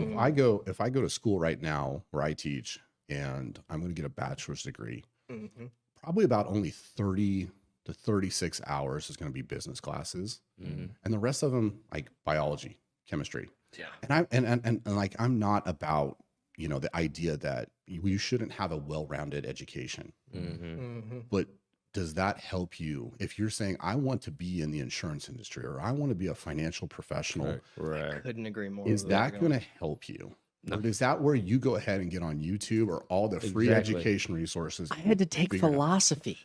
if I go to school right now where I teach, and I'm going to get a bachelor's degree, probably about only 30 to 36 hours is going to be business classes. And the rest of them, like biology, chemistry. Yeah. And like, I'm not about, the idea that you shouldn't have a well-rounded education, but does that help you if you're saying, I want to be in the insurance industry or I want to be a financial professional? I couldn't agree more. Is that going to help you? No. Is that where you go ahead and get on YouTube or all the free education resources? I had to take philosophy.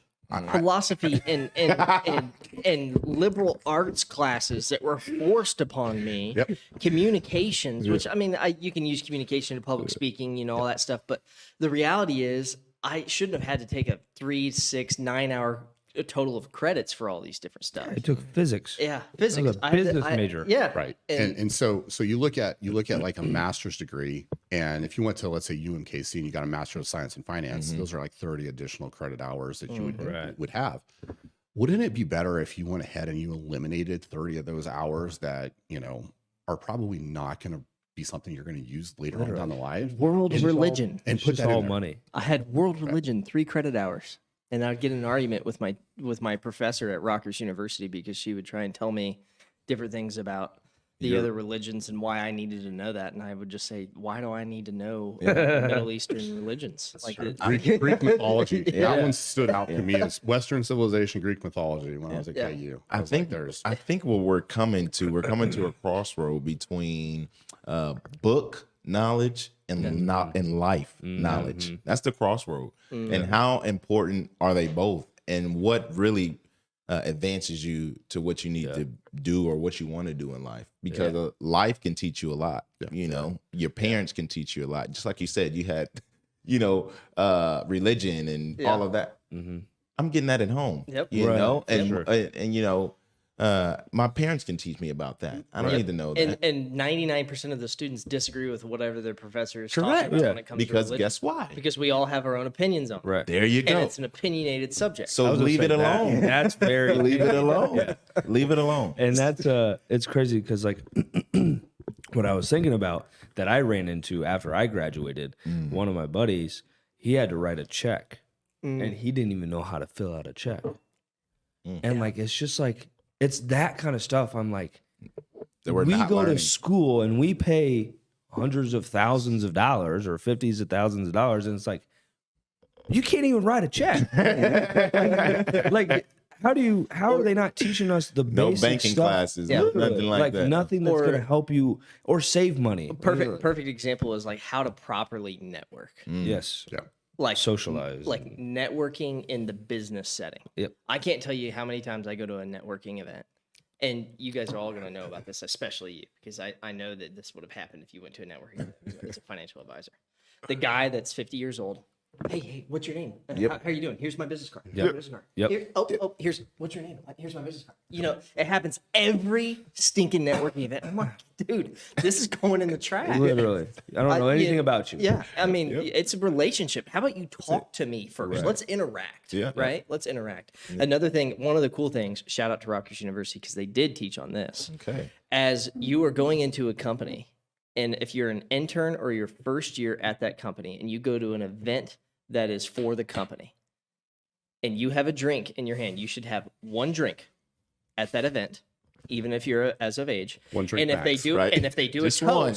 Philosophy and liberal arts classes that were forced upon me. Communications, which I mean, you can use communication in public speaking, all that stuff. But the reality is, I shouldn't have had to take a 3, 6, 9 hour total of credits for all these different stuff. I took physics. Yeah, physics. I was a business major. Yeah, right. And so you look at like a master's degree, and if you went to, let's say, UMKC and you got a Master of Science in Finance, those are like 30 additional credit hours that you would have. Wouldn't it be better if you went ahead and you eliminated 30 of those hours that are probably not going to be something you're going to use later on down the line? World religion, and put that all in there. money. I had world religion 3 credit hours. And I'd get in an argument with my professor at Rockhurst University because she would try and tell me different things about the other religions and why I needed to know that. And I would just say, why do I need to know Middle Eastern religions? Like Greek mythology. That one stood out to me as Western civilization, Greek mythology when I was at KU. I think what we're coming to a crossroad between book knowledge and life knowledge. That's the crossroad. And how important are they both? And what really advances you to what you need to do or what you want to do in life? Because life can teach you a lot. Your parents can teach you a lot. Just like you said, you had, religion and all of that. I'm getting that at home. My parents can teach me about that. I don't need to know that. And 99% of the students disagree with whatever their professor is talking about when it comes to religion. Guess why? Because we all have our own opinions on it. Right. There you go. And it's an opinionated subject. So leave it alone. That's very leave it alone. Leave it alone. And that's it's crazy because like what I was thinking about that I ran into after I graduated, one of my buddies, he had to write a check and he didn't even know how to fill out a check. And like it's just like it's that kind of stuff. I'm like, we go to school and we pay hundreds of thousands of dollars or 50s of thousands of dollars. And it's like, you can't even write a check. Like, how are they not teaching us the basic banking stuff? classes, nothing like that. Nothing that's going to help you or save money. Perfect example is like how to properly network. Yes. Yeah. like socialize, like networking in the business setting. Yep. I can't tell you how many times I go to a networking event, and you guys are all going to know about this, especially you, because I know that this would have happened if you went to a networking event as a financial advisor. The guy that's 50 years old. Hey, what's your name? How are you doing? Here's my business card. Here's my business card. Yep. Here's what's your name? Here's my business card. You know, it happens every stinking networking event. I'm like, dude, this is going in the trash. Literally, I don't know anything about you. Yeah, I mean, it's a relationship. How about you talk to me first? Right. Let's interact. Yeah. Right. Let's interact. Another thing, one of the cool things. Shout out to Rutgers University because they did teach on this. Okay. As you are going into a company, and if you're an intern or your first year at that company, and you go to an event that is for the company, and you have a drink in your hand, you should have one drink at that event, even if you're as of age. One drink And if they max, do, right? and if they do Just a one.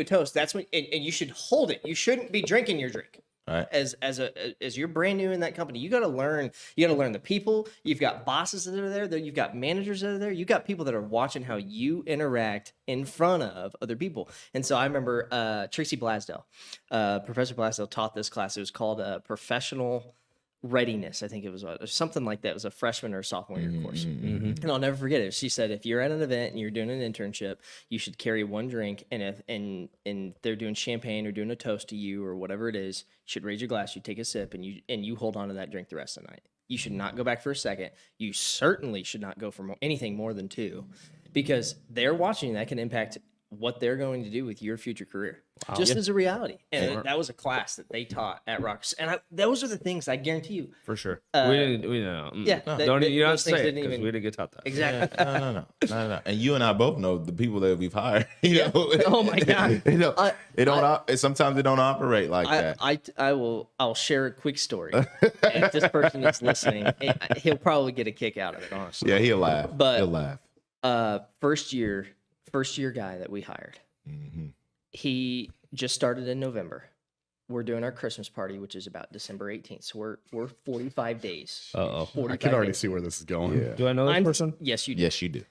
toast, that's when, and you should hold it. You shouldn't be drinking your drink. Right. As you're brand new in that company, you got to learn. You got to learn the people. You've got bosses that are there. You've got managers that are there. You got people that are watching how you interact in front of other people. And so I remember Tracy Blasdell, Professor Blasdell taught this class. It was called Professional Readiness. I think it was something like that. It was a freshman or sophomore year course. And I'll never forget it. She said, if you're at an event and you're doing an internship, you should carry one drink. And if and they're doing champagne or doing a toast to you or whatever it is, you should raise your glass, you take a sip, and you hold on to that drink the rest of the night. You should not go back for a second. You certainly should not go for anything more than two, because they're watching. That can impact what they're going to do with your future career, just as a reality. And that was a class that they taught at Rocks. And those are the things I guarantee you. For sure. We didn't know. Yeah, Don't you don't those things say it didn't 'cause even- we didn't get taught that. Exactly. No. And you and I both know the people that we've hired. You know, Oh my God. Sometimes they don't operate like that. I'll share a quick story. If this person is listening, he'll probably get a kick out of it, honestly. Yeah, he'll laugh. But- he'll laugh. First year guy that we hired. He just started in November. We're doing our Christmas party, which is about December 18th. So we're 45 days. Uh-oh. 45 I can already days. see where this is going. Yeah. Do I know this person? Yes, you do. Yes, you do.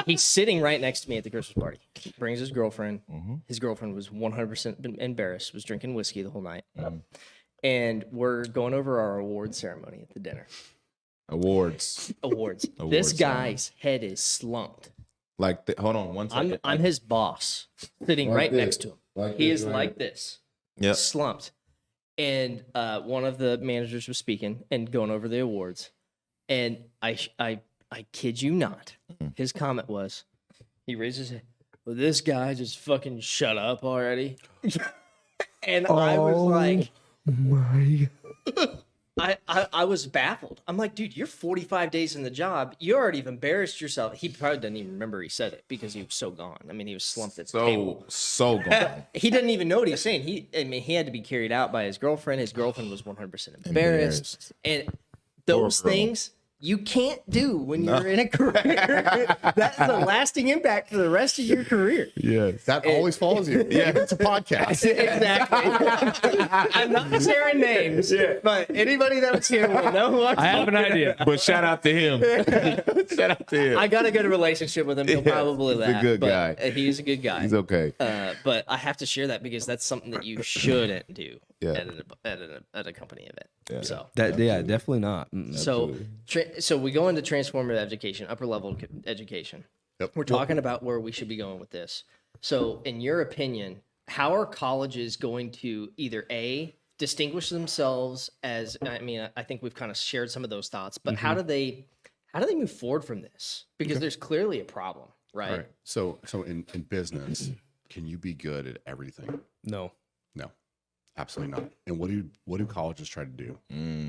He's sitting right next to me at the Christmas party. He brings his girlfriend. His girlfriend was 100% embarrassed, was drinking whiskey the whole night. And we're going over our award ceremony at the dinner. Awards. This guy's head is slumped. Like, hold on one second. I'm his boss, sitting Like right this. next to him. Like He this, is right? like this, Yep. slumped. And one of the managers was speaking and going over the awards. And I kid you not, his comment was, he raises his head, well, this guy just fucking shut up already. And I was like, I was baffled. I'm like, dude, you're 45 days in the job. You already have embarrassed yourself. He probably doesn't even remember he said it because he was so gone. I mean, he was slumped at the table. So gone. He didn't even know what he was saying. He had to be carried out by his girlfriend. His girlfriend was 100% embarrassed. And those Poor girl. things you can't do when you're in a career. That's a lasting impact for the rest of your career. Yes. That always follows you. Yeah, it's a podcast. Exactly. I'm not sharing names, but anybody that was here will know who I'm I have an idea. But shout out to him. Shout out to him. I got a good relationship with him. He'll probably he's a laugh. good but guy. He's a good guy. He's okay. But I have to share that because that's something that you shouldn't do Yeah. at a company event. Yeah. So Definitely not. so we go into transformative education, upper level education. Yep. We're talking about where we should be going with this. So, in your opinion, how are colleges going to either distinguish themselves as? I mean, I think we've kind of shared some of those thoughts, but how do they move forward from this? Because there's clearly a problem, right? All right. So in business, can you be good at everything? No. No, absolutely not. And what do colleges try to do?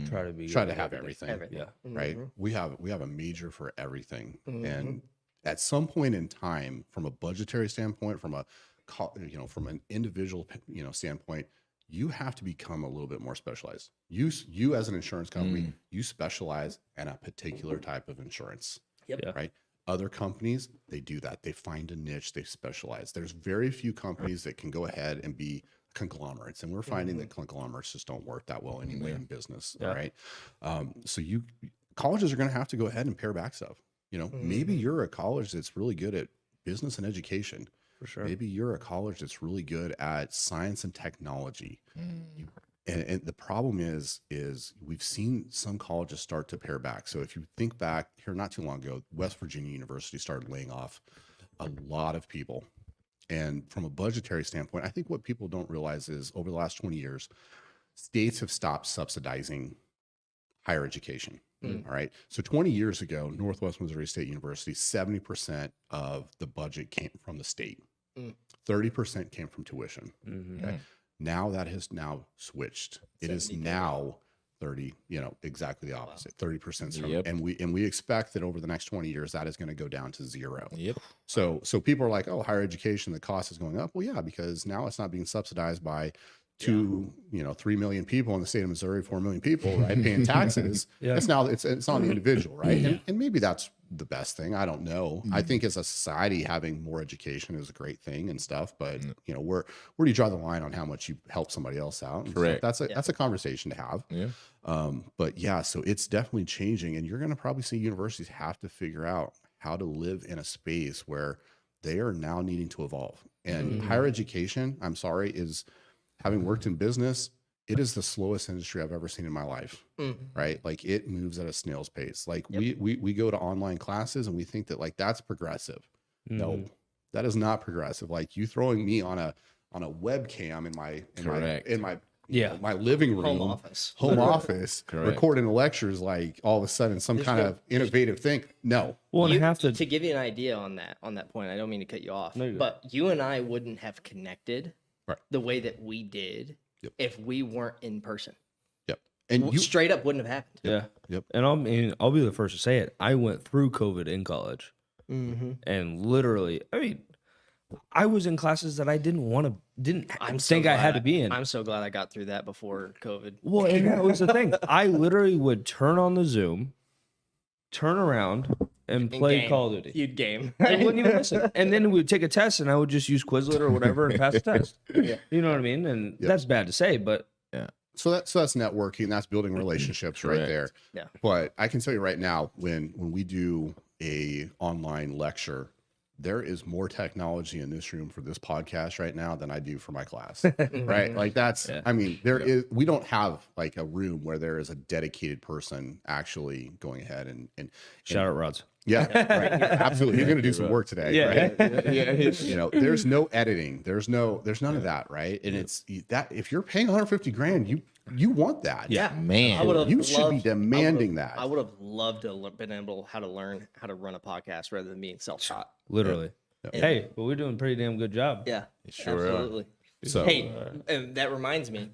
Try to be. Try to have everything. Yeah. Right. We have a major for everything, and at some point in time, from a budgetary standpoint, from from an individual standpoint, you have to become a little bit more specialized. You as an insurance company, you specialize in a particular type of insurance. Yep. Yeah. Right. Other companies, they do that. They find a niche, they specialize. There's very few companies that can go ahead and be conglomerates, and we're finding that conglomerates just don't work that well anyway in business. Yeah. All right. So colleges are going to have to go ahead and pare back stuff. Maybe you're a college that's really good at business and education. For sure. Maybe you're a college that's really good at science and technology. And the problem is we've seen some colleges start to pare back. So if you think back here, not too long ago, West Virginia University started laying off a lot of people. And from a budgetary standpoint, I think what people don't realize is over the last 20 years, states have stopped subsidizing higher education. All right. So 20 years ago, Northwest Missouri State University, 70% of the budget came from the state. 30% came from tuition. Okay. Now that has now switched. It is now 30, exactly the opposite. 30%. And we expect that over the next 20 years, that is going to go down to zero. So people are like, oh, higher education, the cost is going up. Well, yeah, because now it's not being subsidized by 3 million people in the state of Missouri, 4 million people, right, paying taxes. It's now it's on the individual, right? And maybe that's the best thing. I don't know. I think as a society, having more education is a great thing and stuff. But where do you draw the line on how much you help somebody else out? And Correct. That's a conversation to have. But yeah, so it's definitely changing, and you're going to probably see universities have to figure out how to live in a space where they are now needing to evolve. And higher education, I'm sorry, is, having worked in business, it is the slowest industry I've ever seen in my life, right? Like, it moves at a snail's pace. Like we go to online classes and we think that like that's progressive. No, that is not progressive. Like, you throwing me on a webcam in my my living room, home office, recording the lectures, like all of a sudden some kind of innovative thing. No. Well, to give you an idea on that point, I don't mean to cut you off, but you and I wouldn't have connected the way that we did if we weren't in person. And straight up wouldn't have happened. And I'll be the first to say it. I went through COVID in college, and literally, I was in classes that I didn't think I had to be in. I'm so glad I got through that before COVID. Well, and that was the thing. I literally would turn on the Zoom, turn around, and play Call of Duty. You'd game. I wouldn't even listen. And then we would take a test, and I would just use Quizlet or whatever and pass the test. You know what I mean? And that's bad to say, but so that's networking. That's building relationships right there. But I can tell you right now, when we do a online lecture, there is more technology in this room for this podcast right now than I do for my class. Right? Like, that's, I mean, we don't have like a room where there is a dedicated person actually going ahead and shout out Rods. Yeah, right. Absolutely. He's going to do some work today, right? There's no editing. There's none of that, right? And it's that if you're paying 150 grand, you want that. Yeah, man. You should be demanding that. I would have loved to have been able how to learn how to run a podcast rather than being self-taught. Literally. Hey, but we're doing a pretty damn good job. Yeah, sure absolutely. So, hey, and that reminds me.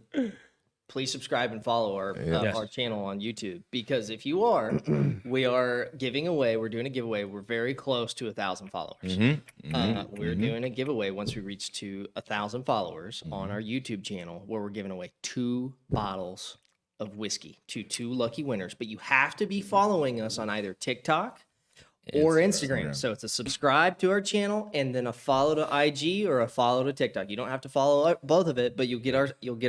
Please subscribe and follow our channel on YouTube, because if you are, we are giving away. We're doing a giveaway. We're very close to 1,000 followers. We're doing a giveaway once we reach to 1,000 followers on our YouTube channel, where we're giving away 2 bottles of whiskey to 2 lucky winners. But you have to be following us on either TikTok or Instagram. So it's a subscribe to our channel and then a follow to IG or a follow to TikTok. You don't have to follow both of it, but you'll get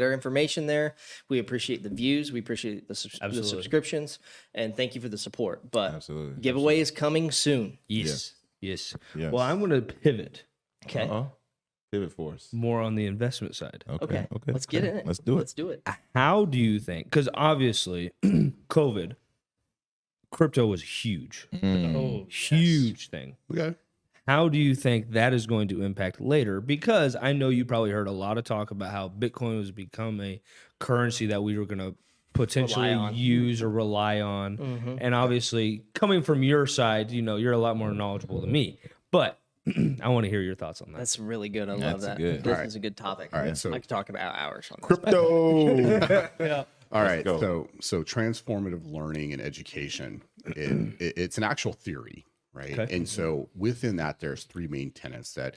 our information there. We appreciate the views. We appreciate the subscriptions, and thank you for the support. But giveaway is coming soon. Yes. Well, I'm going to pivot. Okay. Pivot for us. More on the investment side. Okay. Let's get in it. Let's do it. Let's do it. How do you think? Because obviously, COVID. Crypto was huge. Huge thing. Okay. How do you think that is going to impact later? Because I know you probably heard a lot of talk about how Bitcoin has become a currency that we were going to potentially use or rely on. And obviously, coming from your side, you're a lot more knowledgeable than me. But I want to hear your thoughts on that. That's really good. I love that. This is a good topic. All right. So I could talk about hours on this. Crypto. All right, so transformative learning and education, it's an actual theory, right? Okay. And so within that, there's 3 main tenets that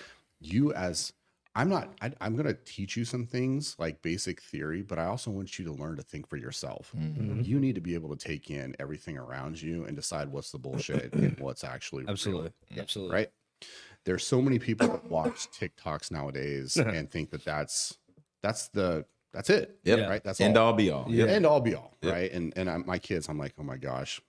I'm going to teach you some things like basic theory, but I also want you to learn to think for yourself. You need to be able to take in everything around you and decide what's the bullshit and what's actually Absolutely. Right? There's so many people that watch TikToks nowadays and think that that's it. Right. That's end all be all. End all be all. Right. And my kids, I'm like, oh my gosh.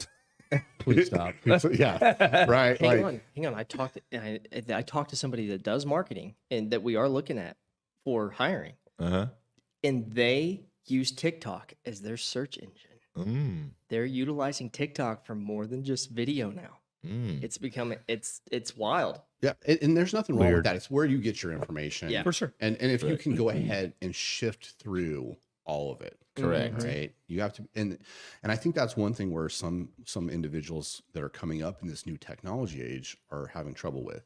Please stop. Right. Hang on. I talked to somebody that does marketing and that we are looking at for hiring. And they use TikTok as their search engine. They're utilizing TikTok for more than just video now. It's becoming it's wild. Yeah, and there's nothing wrong with that. It's where you get your information. Yeah. For sure. And if you can go ahead and shift through all of it. Correct. Right. You have to, and I think that's one thing where some individuals that are coming up in this new technology age are having trouble with,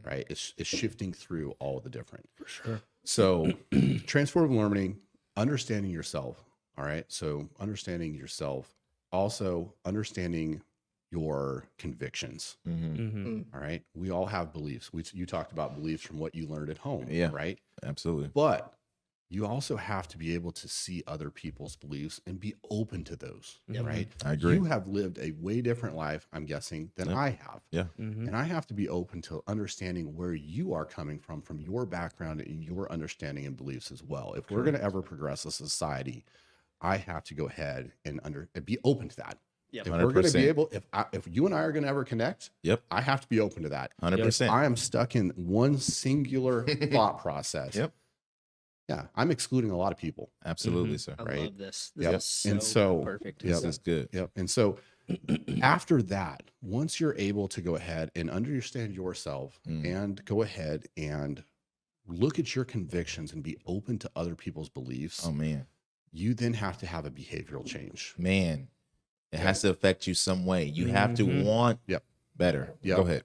right? It's shifting through all the different. For sure. So transformative learning, understanding yourself. All right. So understanding yourself, also understanding your convictions. All right. We all have beliefs. You talked about beliefs from what you learned at home. Yeah. Right. Absolutely. But you also have to be able to see other people's beliefs and be open to those, right? I agree. You have lived a way different life, I'm guessing, than I have. Yeah. And I have to be open to understanding where you are coming from your background and your understanding and beliefs as well. If we're going to ever progress as a society, I have to go ahead and be open to that. Yep. If we're going to 100%. be able, if you and I are going to ever connect, Yep. I have to be open to that. 100%. I am stuck in one singular thought process. Yep. Yeah, I'm excluding a lot of people. Absolutely, sir. I Right. love this. Yep. This is so, And so- perfect. Yep. This is good. Yep. And so after that, once you're able to go ahead and understand yourself and go ahead and look at your convictions and be open to other people's beliefs, Oh man. you then have to have a behavioral change. Man. It has to affect you some way. You have to want Yep. better. Yeah. Go ahead.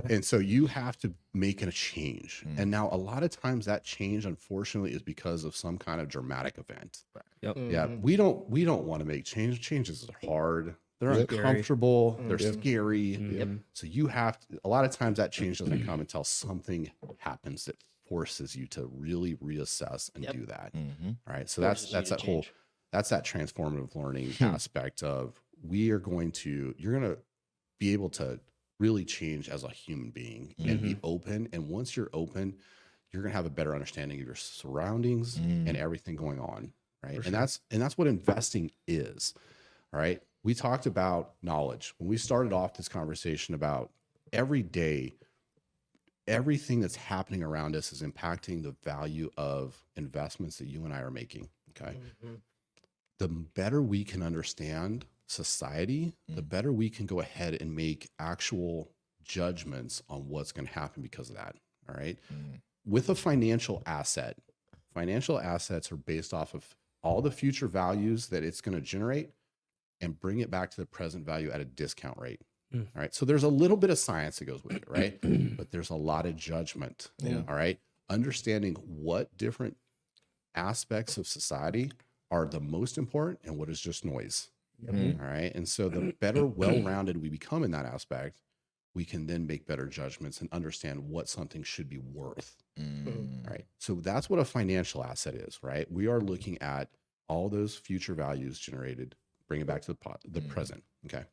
And so you have to make a change. And now a lot of times that change, unfortunately, is because of some kind of dramatic event. Yep. Yeah. We don't want to make change. Changes are hard. They're uncomfortable. They're scary. So you have to, a lot of times that change doesn't come until something happens that forces you to really reassess and do that. All right. So Forces that's you that to whole, change. that's that transformative learning aspect of you're going to be able to really change as a human being and be open. And once you're open, you're going to have a better understanding of your surroundings and everything going on. Right. And that's what investing is. All right. We talked about knowledge when we started off this conversation about every day, everything that's happening around us is impacting the value of investments that you and I are making. Okay. The better we can understand society, the better we can go ahead and make actual judgments on what's going to happen because of that. All right. With a financial asset, financial assets are based off of all the future values that it's going to generate and bring it back to the present value at a discount rate. All right. So there's a little bit of science that goes with it, right? But there's a lot of judgment. All right. Understanding what different aspects of society are the most important and what is just noise. All right. And so the better well-rounded we become in that aspect, we can then make better judgments and understand what something should be worth. All right. So that's what a financial asset is, right? We are looking at all those future values generated, bring it back to the present. Okay.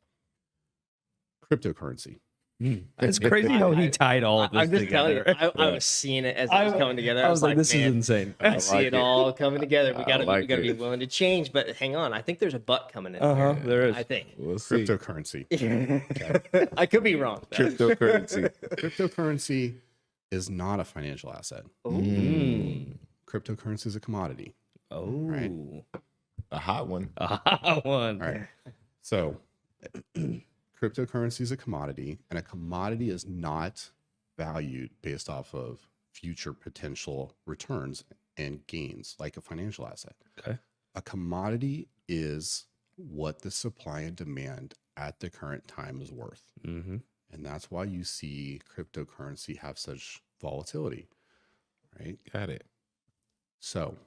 Cryptocurrency. It's crazy how he tied all of this I'm just together. telling you, I was seeing it as it was coming together. I was like, this is man, insane. I see it all coming together. We gotta like be it. willing to change. But hang on, I think there's a but coming in. There is. I think. We'll see. Cryptocurrency. I could be wrong. though. Cryptocurrency. Cryptocurrency is not a financial asset. Cryptocurrency is a commodity. Oh, Right. A hot one. a hot one. All right. So cryptocurrency is a commodity, and a commodity is not valued based off of future potential returns and gains like a financial asset. Okay. A commodity is what the supply and demand at the current time is worth. Mm-hmm. And that's why you see cryptocurrency have such volatility, right? Got it. So,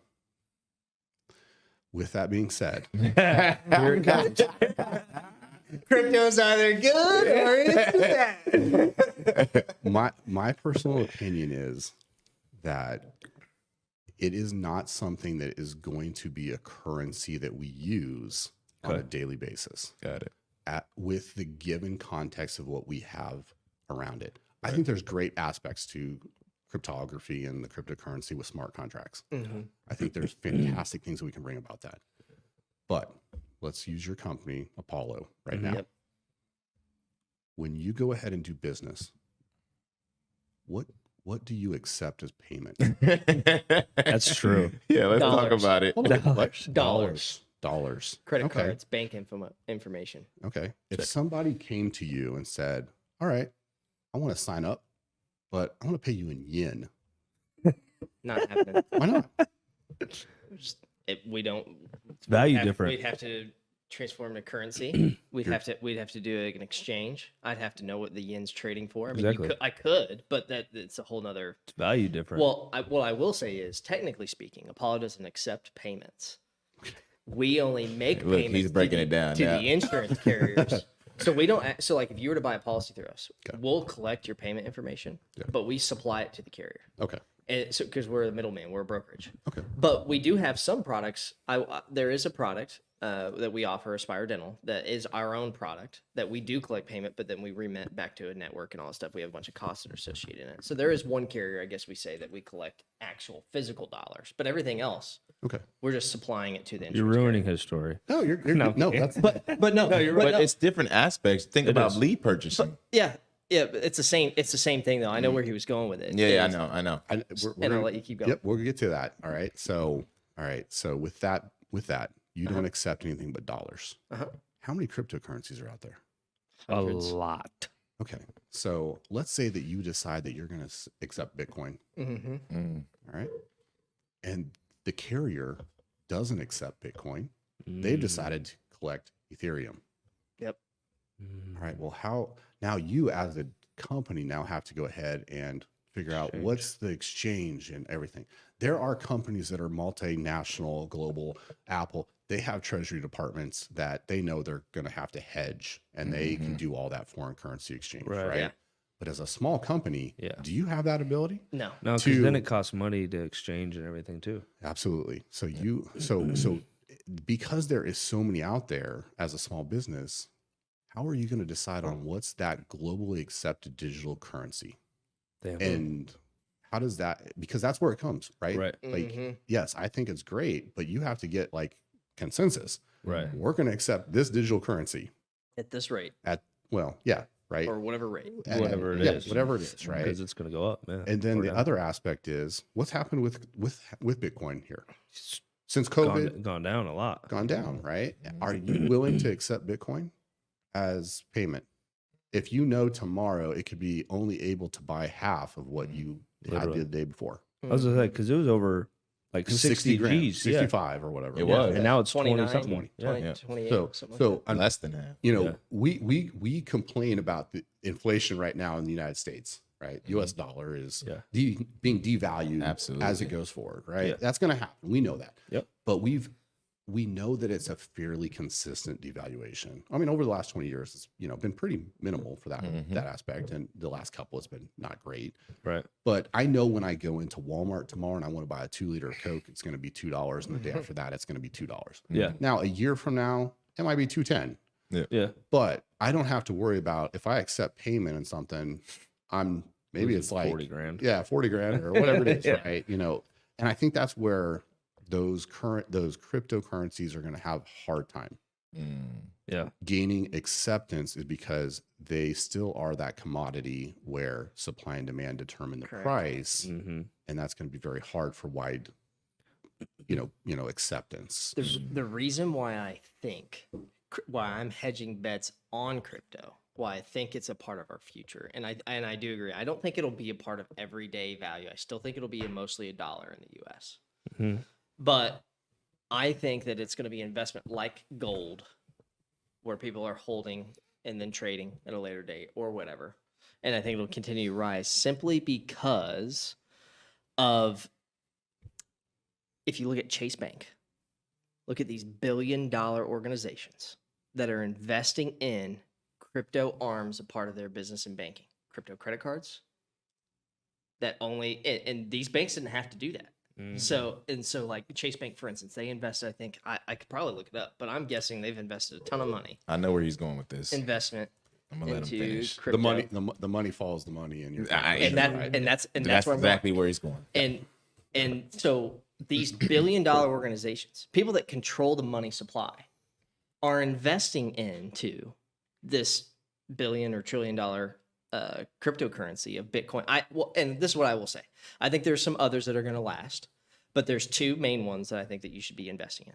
with that being said, Crypto's either good or it's bad. my personal opinion is that it is not something that is going to be a currency that we use on a daily basis. Got it. With the given context of what we have around it. I think there's great aspects to cryptography and the cryptocurrency with smart contracts. I think there's fantastic things that we can bring about that. But let's use your company, Apollo, right now. Yep. When you go ahead and do business, what what do you accept as payment? That's true. Yeah, let's talk Dollars. about it. Dollars. Credit Okay. cards, bank information. Okay. If somebody came to you and said, all right, I want to sign up, but I want to pay you in yen. Not happening. Why not? We don't. It's value We'd different. have to transform to currency. We'd have to do an exchange. I'd have to know what the yen's trading for. I mean, Exactly. I could, but it's a whole nother. It's value different. Well, what I will say is, technically speaking, Apollo doesn't accept payments. We only make Look, payments he's breaking to it down to now. the insurance carriers. So we don't. So like, if you were to buy a policy through us, we'll collect your payment information, but we supply it to the carrier. Okay. And so, because we're the middleman, we're a brokerage. Okay. But we do have some products. There is a product that we offer, Aspire Dental, that is our own product that we do collect payment, but then we remit back to a network and all that stuff. We have a bunch of costs that are associated in it. So there is one carrier, I guess we say, that we collect actual physical dollars, but everything else, Okay. we're just supplying it to the You're insurance ruining his story. No, you're no, that's carrier. But no, But it's different aspects. Think about is. lead purchasing. yeah, but it's the same. It's the same thing, though. I know where he was going with it. Yeah, I Is- know. we're And I'll gonna- let you keep going. Yep, we'll get to that. All right. So with that, you don't accept anything but dollars. Uh-huh. How many cryptocurrencies are out there? A Hundreds. lot. Okay. So let's say that you decide that you're going to accept Bitcoin. Mm-hmm. All right. And the carrier doesn't accept Bitcoin. They've decided to collect Ethereum. Yep. All right. Well, how now you as a company now have to go ahead and figure out what's the exchange and everything. There are companies that are multinational, global, Apple. They have treasury departments that they know they're going to have to hedge and they can do all that foreign currency exchange. Right. Yeah. But as a small company, Yeah. do you have that ability? No. No, because to- then it costs money to exchange and everything too. Absolutely. So so because there is so many out there as a small business, how are you going to decide on what's that globally accepted digital currency? Damn. And how does that, because that's where it comes, right? Right. Like, yes, I think it's great, but you have to get like consensus. Right. We're going to accept this digital currency At this rate at, well, yeah, right. or whatever rate. And- Whatever it yeah, is. whatever it is, right? Because it's going to go up, man. And then Or the down. other aspect is what's happened with Bitcoin here since gone, COVID gone down a lot. gone down, right? Are you willing to accept Bitcoin as payment? If you know tomorrow it could be only able to buy half of what you had Literally. the day before. I was gonna say because it was over like It was 60 grand, G's, yeah. 65 or whatever. It Yeah, was. and now it's 20 29, something. 20, Yeah. 28, So something like so Less than that. you know, Yeah. we complain about the inflation right now in the United States, right? US dollar is Yeah. being devalued Absolutely. as it goes forward, right? Yeah. That's going to happen. We know that. Yep. But we know that it's a fairly consistent devaluation. I mean, over the last 20 years, it's been pretty minimal for that aspect, and the last couple has been not great. Right. But I know when I go into Walmart tomorrow and I want to buy a 2-liter of Coke, it's going to be $2, and the day after that, it's going to be $2. Yeah. Now, a year from now, it might be $2.10. Yeah. But I don't have to worry about if I accept payment in something, maybe it's like 40 grand. yeah, 40 grand or whatever it is, Yeah. right? And I think that's where those cryptocurrencies are going to have a hard time Yeah. gaining acceptance, is because they still are that commodity where supply and demand determine the Correct. price, Mm-hmm. and that's going to be very hard for wide acceptance. The reason why I think why I'm hedging bets on crypto, why I think it's a part of our future, and I do agree. I don't think it'll be a part of everyday value. I still think it'll be mostly a dollar in the U.S. Mhm. But I think that it's going to be investment like gold, where people are holding and then trading at a later date or whatever. And I think it'll continue to rise simply because of, if you look at Chase Bank, look at these billion-dollar organizations that are investing in crypto arms, a part of their business and banking, crypto credit cards. That only, and these banks didn't have to do that. So like Chase Bank, for instance, they invested, I think, I could probably look it up, but I'm guessing they've invested a ton of money. I know where he's going with this. Investment I'm gonna let him into finish. crypto. The money follows the money, and and that's That's where I'm exactly where he's going. and so these billion-dollar organizations, people that control the money supply, are investing into this billion or trillion-dollar cryptocurrency of Bitcoin, and this is what I will say. I think there's some others that are going to last, but there's two main ones that I think that you should be investing in: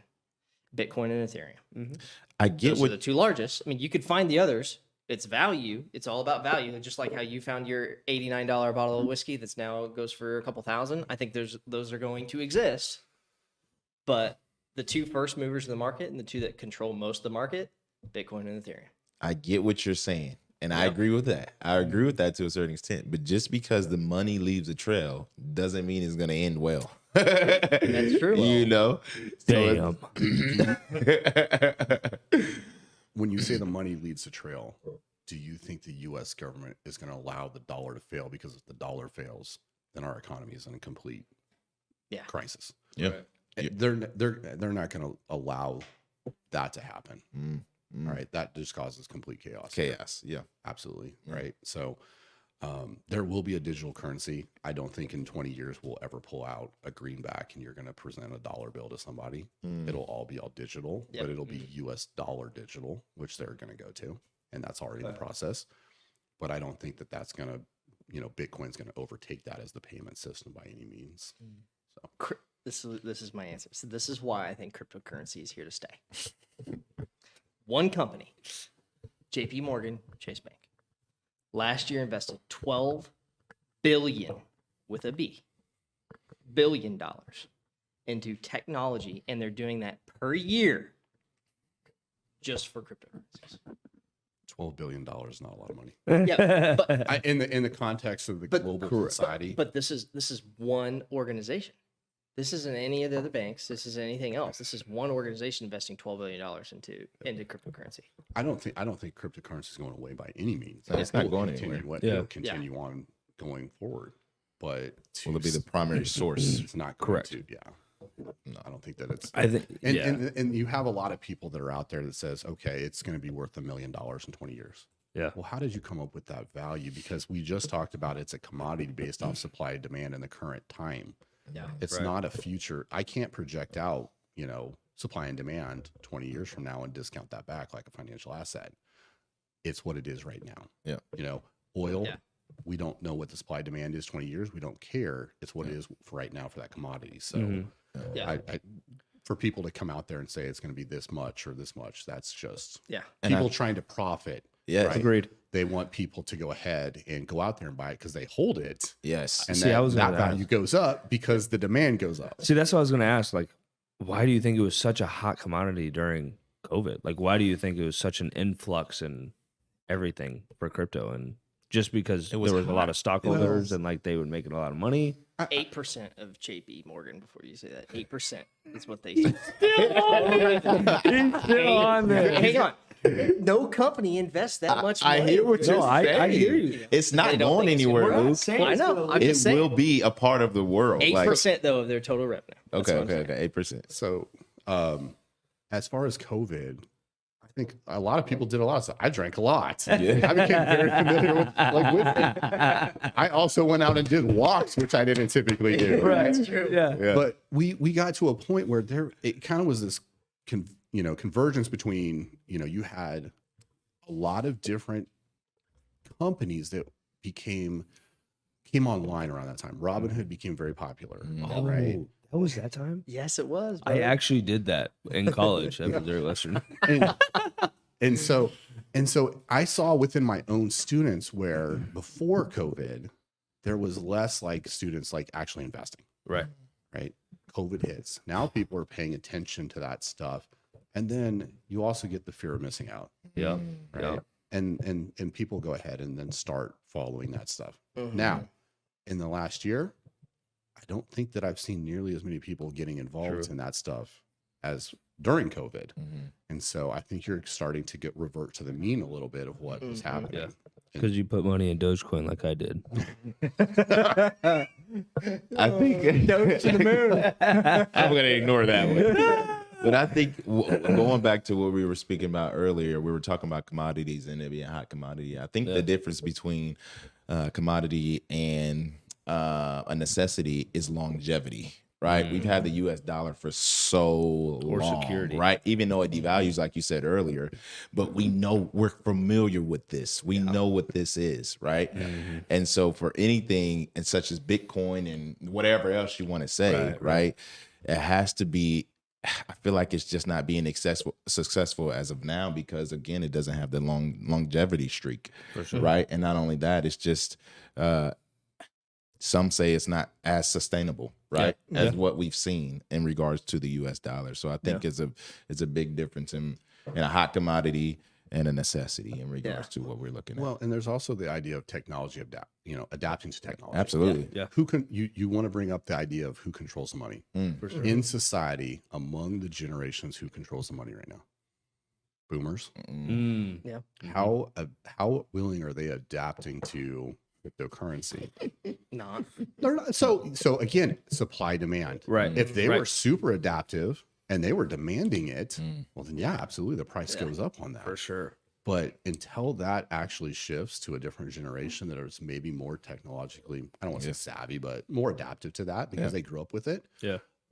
Bitcoin and Ethereum. I get Those what are the two largest. I mean, you could find the others. It's value. It's all about value. Just like how you found your $89 bottle of whiskey that's now goes for a couple thousand. I think those are going to exist. But the two first movers in the market and the two that control most of the market, Bitcoin and Ethereum. I get what you're saying. And I agree with that. I agree with that to a certain extent. But just because the money leaves a trail doesn't mean it's going to end well. That's true. You know? Damn. When you say the money leads the trail, do you think the U.S. government is going to allow the dollar to fail? Because if the dollar fails, then our economy is in a complete crisis. Yeah. They're not going to allow that to happen. All right, that just causes complete chaos. Yeah, Absolutely. Right. So there will be a digital currency. I don't think in 20 years we'll ever pull out a greenback and you're going to present a dollar bill to somebody. It'll all be all digital, but it'll be US dollar digital, which they're going to go to. And that's already the process. But I don't think that that's going to, Bitcoin's going to overtake that as the payment system by any means. So This is my answer. So this is why I think cryptocurrency is here to stay. One company, JP Morgan Chase Bank, last year invested $12 billion with a B, $12 billion into technology, and they're doing that per year just for cryptocurrencies. $12 billion is not a lot of money. Yeah, but In the context of the global society. But this is one organization. This isn't any of the other banks. This isn't anything else. This is one organization investing $12 billion into cryptocurrency. I don't think cryptocurrency is going away by any means. It's not going anywhere. It'll continue on going forward. But will it be the primary source? It's not going to. Yeah. No, I don't think that it's. I think, and you have a lot of people that are out there that says, okay, it's going to be worth $1 million in 20 years. Yeah. Well, how did you come up with that value? Because we just talked about it's a commodity based off supply and demand in the current time. Yeah. It's not a future. I can't project out, supply and demand 20 years from now and discount that back like a financial asset. It's what it is right now. Yeah. Oil. Yeah. We don't know what the supply demand is 20 years. We don't care. It's what it is for right now for that commodity. So for people to come out there and say it's going to be this much or this much, that's just people trying to profit. Yeah, right? Agreed. They want people to go ahead and go out there and buy it because they hold it. Yes. And that value goes up because the demand goes up. See, that's what I was going to ask. Like, why do you think it was such a hot commodity during COVID? Like, why do you think it was such an influx in everything for crypto? And just because there was a lot of stockholders and like they were making a lot of money. 8% of JP Morgan. Before you say that, 8% is what they said. He's still on there. Hang on. No company invests that much money. I hear what you're saying. I hear you. It's not going anywhere, Luke. I know. I'm just It saying. will be a part of the world. 8% though of their total revenue. That's what I'm saying. Okay, 8%. So, as far as COVID, I think a lot of people did a lot of stuff. I drank a lot. I became very familiar with whiskey. I also went out and did walks, which I didn't typically do. Right. That's true. Yeah. But we got to a point where it kind of was this convergence between, you had a lot of different companies that came online around that time. Robinhood became very popular, right? That was that time? Yes, it was. I actually did that in college at Missouri Western. And so I saw within my own students where before COVID, there was less like students like actually investing. Right. COVID hits. Now people are paying attention to that stuff. And then you also get the fear of missing out. Yeah. Right. Yeah. And people go ahead and then start following that stuff. Now, in the last year, I don't think that I've seen nearly as many people getting involved in that stuff as during COVID. And so I think you're starting to revert to the mean a little bit of what was happening. Yeah. Because you put money in Dogecoin like I did. I think Doge to the moon. I'm going to ignore that one. But I think going back to what we were speaking about earlier, we were talking about commodities and it being a hot commodity. I think the difference between commodity and a necessity is longevity. right? We've had the US dollar for so long, security. right? Even though it devalues, like you said earlier, but we're familiar with this. We know what this is, right? And so for anything, and such as Bitcoin and whatever else you want to say, right? It has to be, I feel like it's just not being successful as of now because, again, it doesn't have the longevity streak, right? And not only that, it's just some say it's not as sustainable, right, as what we've seen in regards to the U.S. dollar. So I think it's a big difference in a hot commodity and a necessity in regards to what we're looking at. Well, and there's also the idea of technology adapting to technology. Absolutely. Yeah. Who can you want to bring up the idea of who controls the money For sure. in society among the generations? Who controls the money right now? Boomers. Yeah. How willing are they adapting to cryptocurrency? Not. They're not. So again, supply demand. Right. If they were super adaptive and they were demanding it, well then yeah, absolutely, the price goes up on that. For sure. But until that actually shifts to a different generation that is maybe more technologically, I don't want to say savvy, but more adaptive to that because they grew up with it,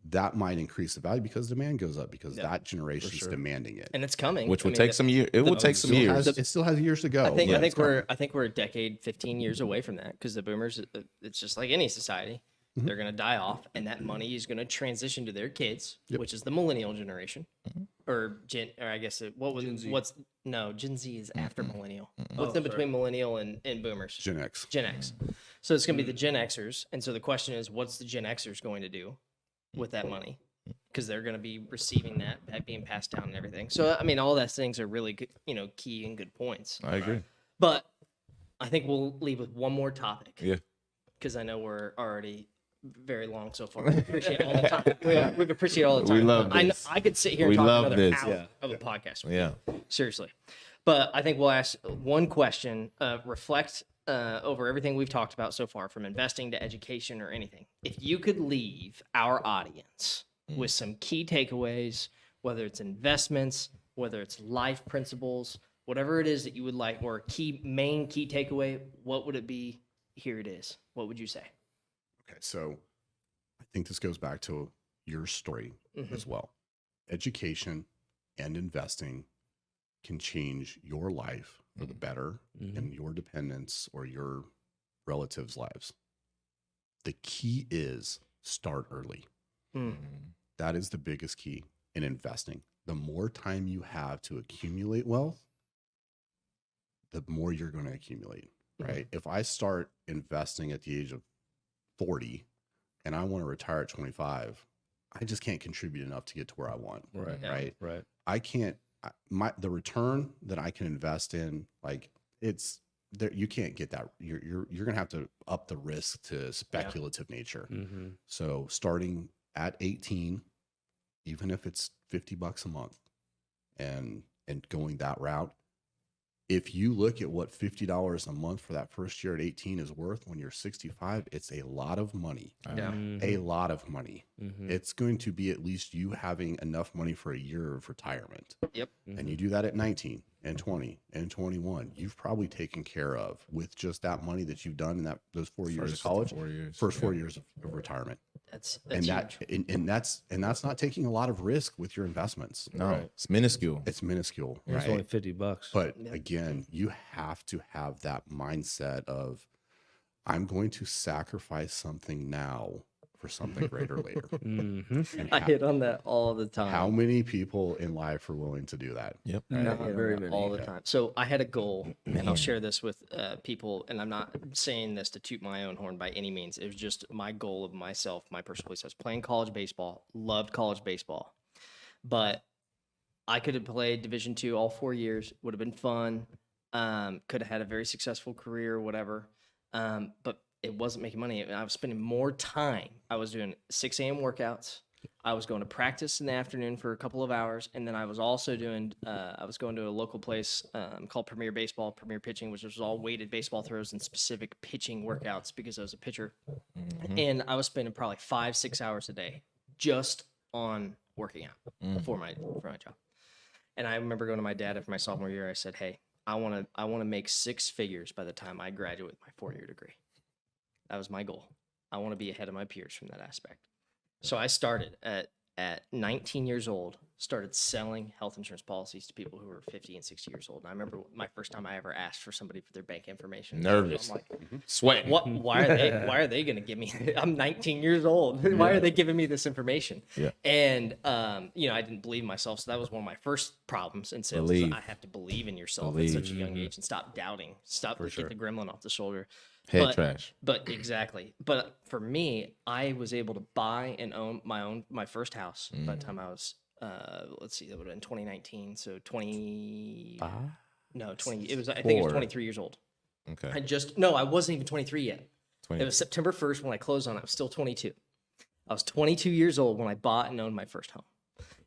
that might increase the value because demand goes up because that generation is demanding it. And it's coming. Which would take some years. It will take some years. It still has years to go. I think we're a decade, 15 years away from that because the boomers, it's just like any society. They're going to die off, and that money is going to transition to their kids, which is the millennial generation, or I guess Gen Z. Gen Z is after millennial. What's in between millennial and boomers? Gen X. Gen X. So it's going to be the Gen Xers, and so the question is, what's the Gen Xers going to do with that money? Because they're going to be receiving that being passed down and everything. So I mean, all those things are really good, key and good points. I agree. But I think we'll leave with one more topic. Yeah. Because I know we're already very long so far. We appreciate all the time. We appreciate all the time. We love this. I could sit here and We talk love another this. hour of a podcast with Yeah. you. Seriously. But I think we'll ask one question, reflect over everything we've talked about so far, from investing to education or anything. If you could leave our audience with some key takeaways, whether it's investments, whether it's life principles, whatever it is that you would like, or a main key takeaway, what would it be? Here it is. What would you say? Okay, so I think this goes back to your story as well. Education and investing can change your life for the better and your dependents or your relatives' lives. The key is start early. That is the biggest key in investing. The more time you have to accumulate wealth, the more you're going to accumulate, right? If I start investing at the age of 40 and I want to retire at 25, I just can't contribute enough to get to where I want. Right. I can't, the return that I can invest in, like, it's there, you can't get that. You're going to have to up the risk to speculative nature. So starting at 18, even if it's $50 a month and going that route, if you look at what $50 a month for that first year at 18 is worth when you're 65, it's a lot of money. A lot of money. It's going to be at least you having enough money for a year of retirement. And you do that at 19 and 20 and 21. You've probably taken care of, with just that money that you've done in those 4 years of college, first 4 years of retirement. That's huge. And that's not taking a lot of risk with your investments. No, it's minuscule. It's minuscule. It's only $50. But again, you have to have that mindset of, I'm going to sacrifice something now for something greater later. And I hit on that all the time. How many people in life are willing to do that? Not very many. All the time. So I had a goal, and I'll share this with people, and I'm not saying this to toot my own horn by any means. It was just my goal of myself, my personal beliefs. I was playing college baseball, loved college baseball, but I could have played Division II all 4 years, would have been fun, could have had a very successful career, whatever, but it wasn't making money. I was spending more time. I was doing 6 a.m. workouts. I was going to practice in the afternoon for a couple of hours. And then I was also doing, I was going to a local place called Premier Baseball, Premier Pitching, which was all weighted baseball throws and specific pitching workouts because I was a pitcher. And I was spending probably 5-6 hours a day just on working out for my job. And I remember going to my dad after my sophomore year. I said, hey, I want to make 6 figures by the time I graduate with my 4-year degree. That was my goal. I want to be ahead of my peers from that aspect. So I started at 19 years old, started selling health insurance policies to people who were 50 and 60 years old. And I remember my first time I ever asked for somebody for their bank information. Nervous. I'm like, Sweating. what? Why are they going to give me? I'm 19 years old. Why are they giving me this information? Yeah. And you know, I didn't believe in myself, so that was one of my first problems in sales. Believe. I have to believe in yourself at such a young age and stop doubting. Stop get the gremlin off the shoulder. Head trash. But exactly. But for me, I was able to buy and own my first house by the time I was let's see, that would have been 2019. So 20 no 20 it was I think it was 23 years old. Okay. I wasn't even 23 yet. 20. It was September 1st when I closed on it. I was still 22. I was 22 years old when I bought and owned my first home.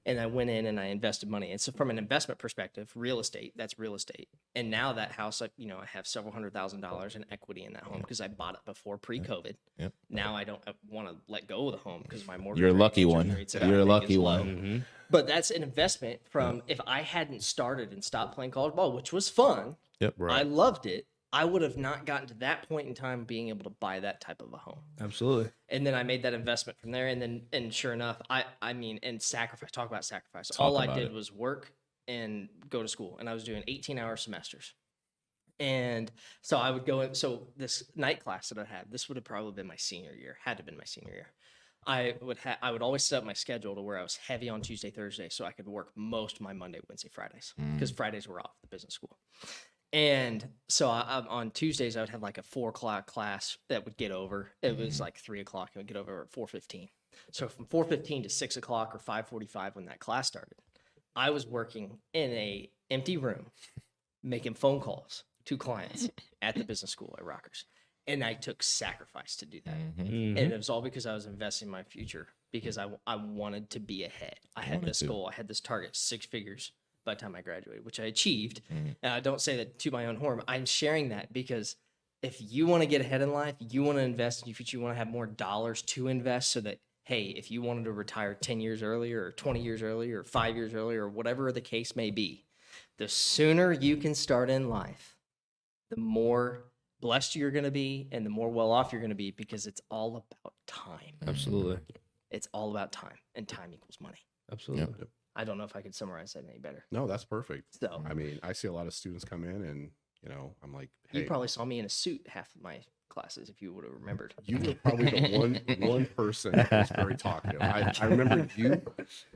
And I went in and I invested money. And so from an investment perspective, real estate, that's real estate. And now that house, I have several $100,000 in equity in that home because I bought it before pre-COVID. Yep. Now I don't want to let go of the home because my mortgage. You're a lucky one. You're a lucky one. Mm-hmm. But that's an investment from if I hadn't started and stopped playing college ball, which was fun. Yep. Right. I loved it. I would have not gotten to that point in time being able to buy that type of a home. Absolutely. And then I made that investment from there. And sure enough, I mean, and sacrifice, talk about sacrifice. All I did was work and go to school. And I was doing 18-hour semesters. And so I would go in. So this night class that I had, this would have probably been my senior year, had to have been my senior year. I would always set up my schedule to where I was heavy on Tuesday, Thursday, so I could work most of my Monday, Wednesday, Fridays, because Fridays were off the business school. And so on Tuesdays, I would have like a 4 o'clock class that would get over. It was like 3 o'clock. It would get over at 4:15. So from 4:15 to 6 o'clock or 5:45 when that class started, I was working in a empty room, making phone calls to clients at the business school at Rockers. And I took sacrifice to do that. And it was all because I was investing in my future because I wanted to be ahead. I had this goal. I had this target, 6 figures by the time I graduated, which I achieved. And I don't say that to my own horn. I'm sharing that because if you want to get ahead in life, you want to invest in your future, you want to have more dollars to invest so that, hey, if you wanted to retire 10 years earlier or 20 years earlier or 5 years earlier or whatever the case may be, the sooner you can start in life, the more blessed you're going to be and the more well off you're going to be because it's all about time. Absolutely. It's all about time, and time equals money. Absolutely. Yep. I don't know if I could summarize that any better. No, that's perfect. So I mean, I see a lot of students come in and, I'm like, hey, you probably saw me in a suit half of my classes if you would have remembered. you were probably the one person that was very talkative. I remember you,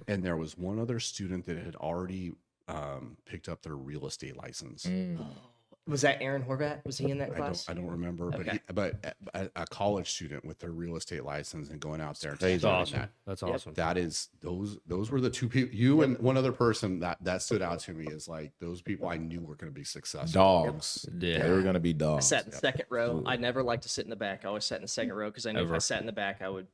and there was one other student that had already picked up their real estate license. Was that Aaron Horvat? Was he in that class? I don't remember, Okay. but a college student with their real estate license and going out there. That's awesome. That's awesome. That is those were the two people. You and one other person that stood out to me as like those people I knew were going to be successful. Dogs. Yeah. They were going to be I dogs. sat in the second row. I never liked to sit in the back. I always sat in the second row because I knew if I sat in the back, I would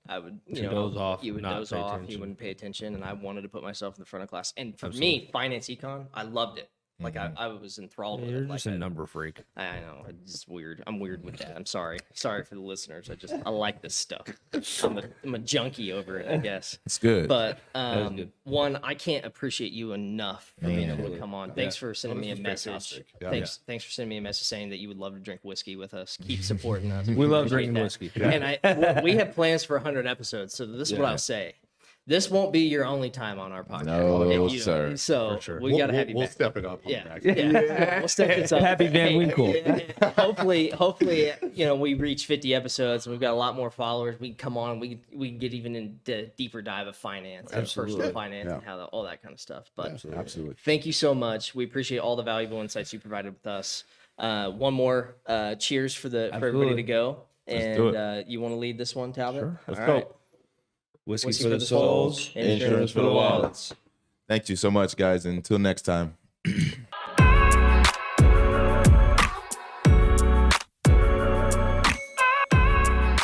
doze off, You would not doze pay off. attention. You wouldn't pay attention, and I wanted to put myself in the front of class. And for me, finance econ, I loved it. Like I was enthralled with You're it. just Like a number freak. I know it's weird. I'm weird with that. I'm sorry. Sorry for the listeners. I like this stuff. I'm a junkie over it, I guess. It's good. But good. one, I can't appreciate you enough for being able to come on. Thanks for sending me a was message. fantastic. Yeah. Thanks for sending me a message saying that you would love to drink whiskey with us. Keep supporting us. We love Appreciate drinking that. whiskey. And we have plans for 100 episodes. So this is what I'll say. This won't be your only time on our podcast. No, If you- sir. So For sure. we got to have you We'll back. step it up. On Yeah, the back. yeah. We'll step this up. Happy Van Winkle. Hopefully, we reach 50 episodes and we've got a lot more followers. We can come on. We can get even into deeper dive of finance, and personal finance, and how all that kind of stuff. But Absolutely. thank you so much. We appreciate all the valuable insights you provided with us. One more cheers for everybody to go. do And you want to lead this one, Talbot? Sure. Let's All go. right. Whiskey, Whiskey for the souls, insurance for the wallets. Thank you so much, guys. Until next time.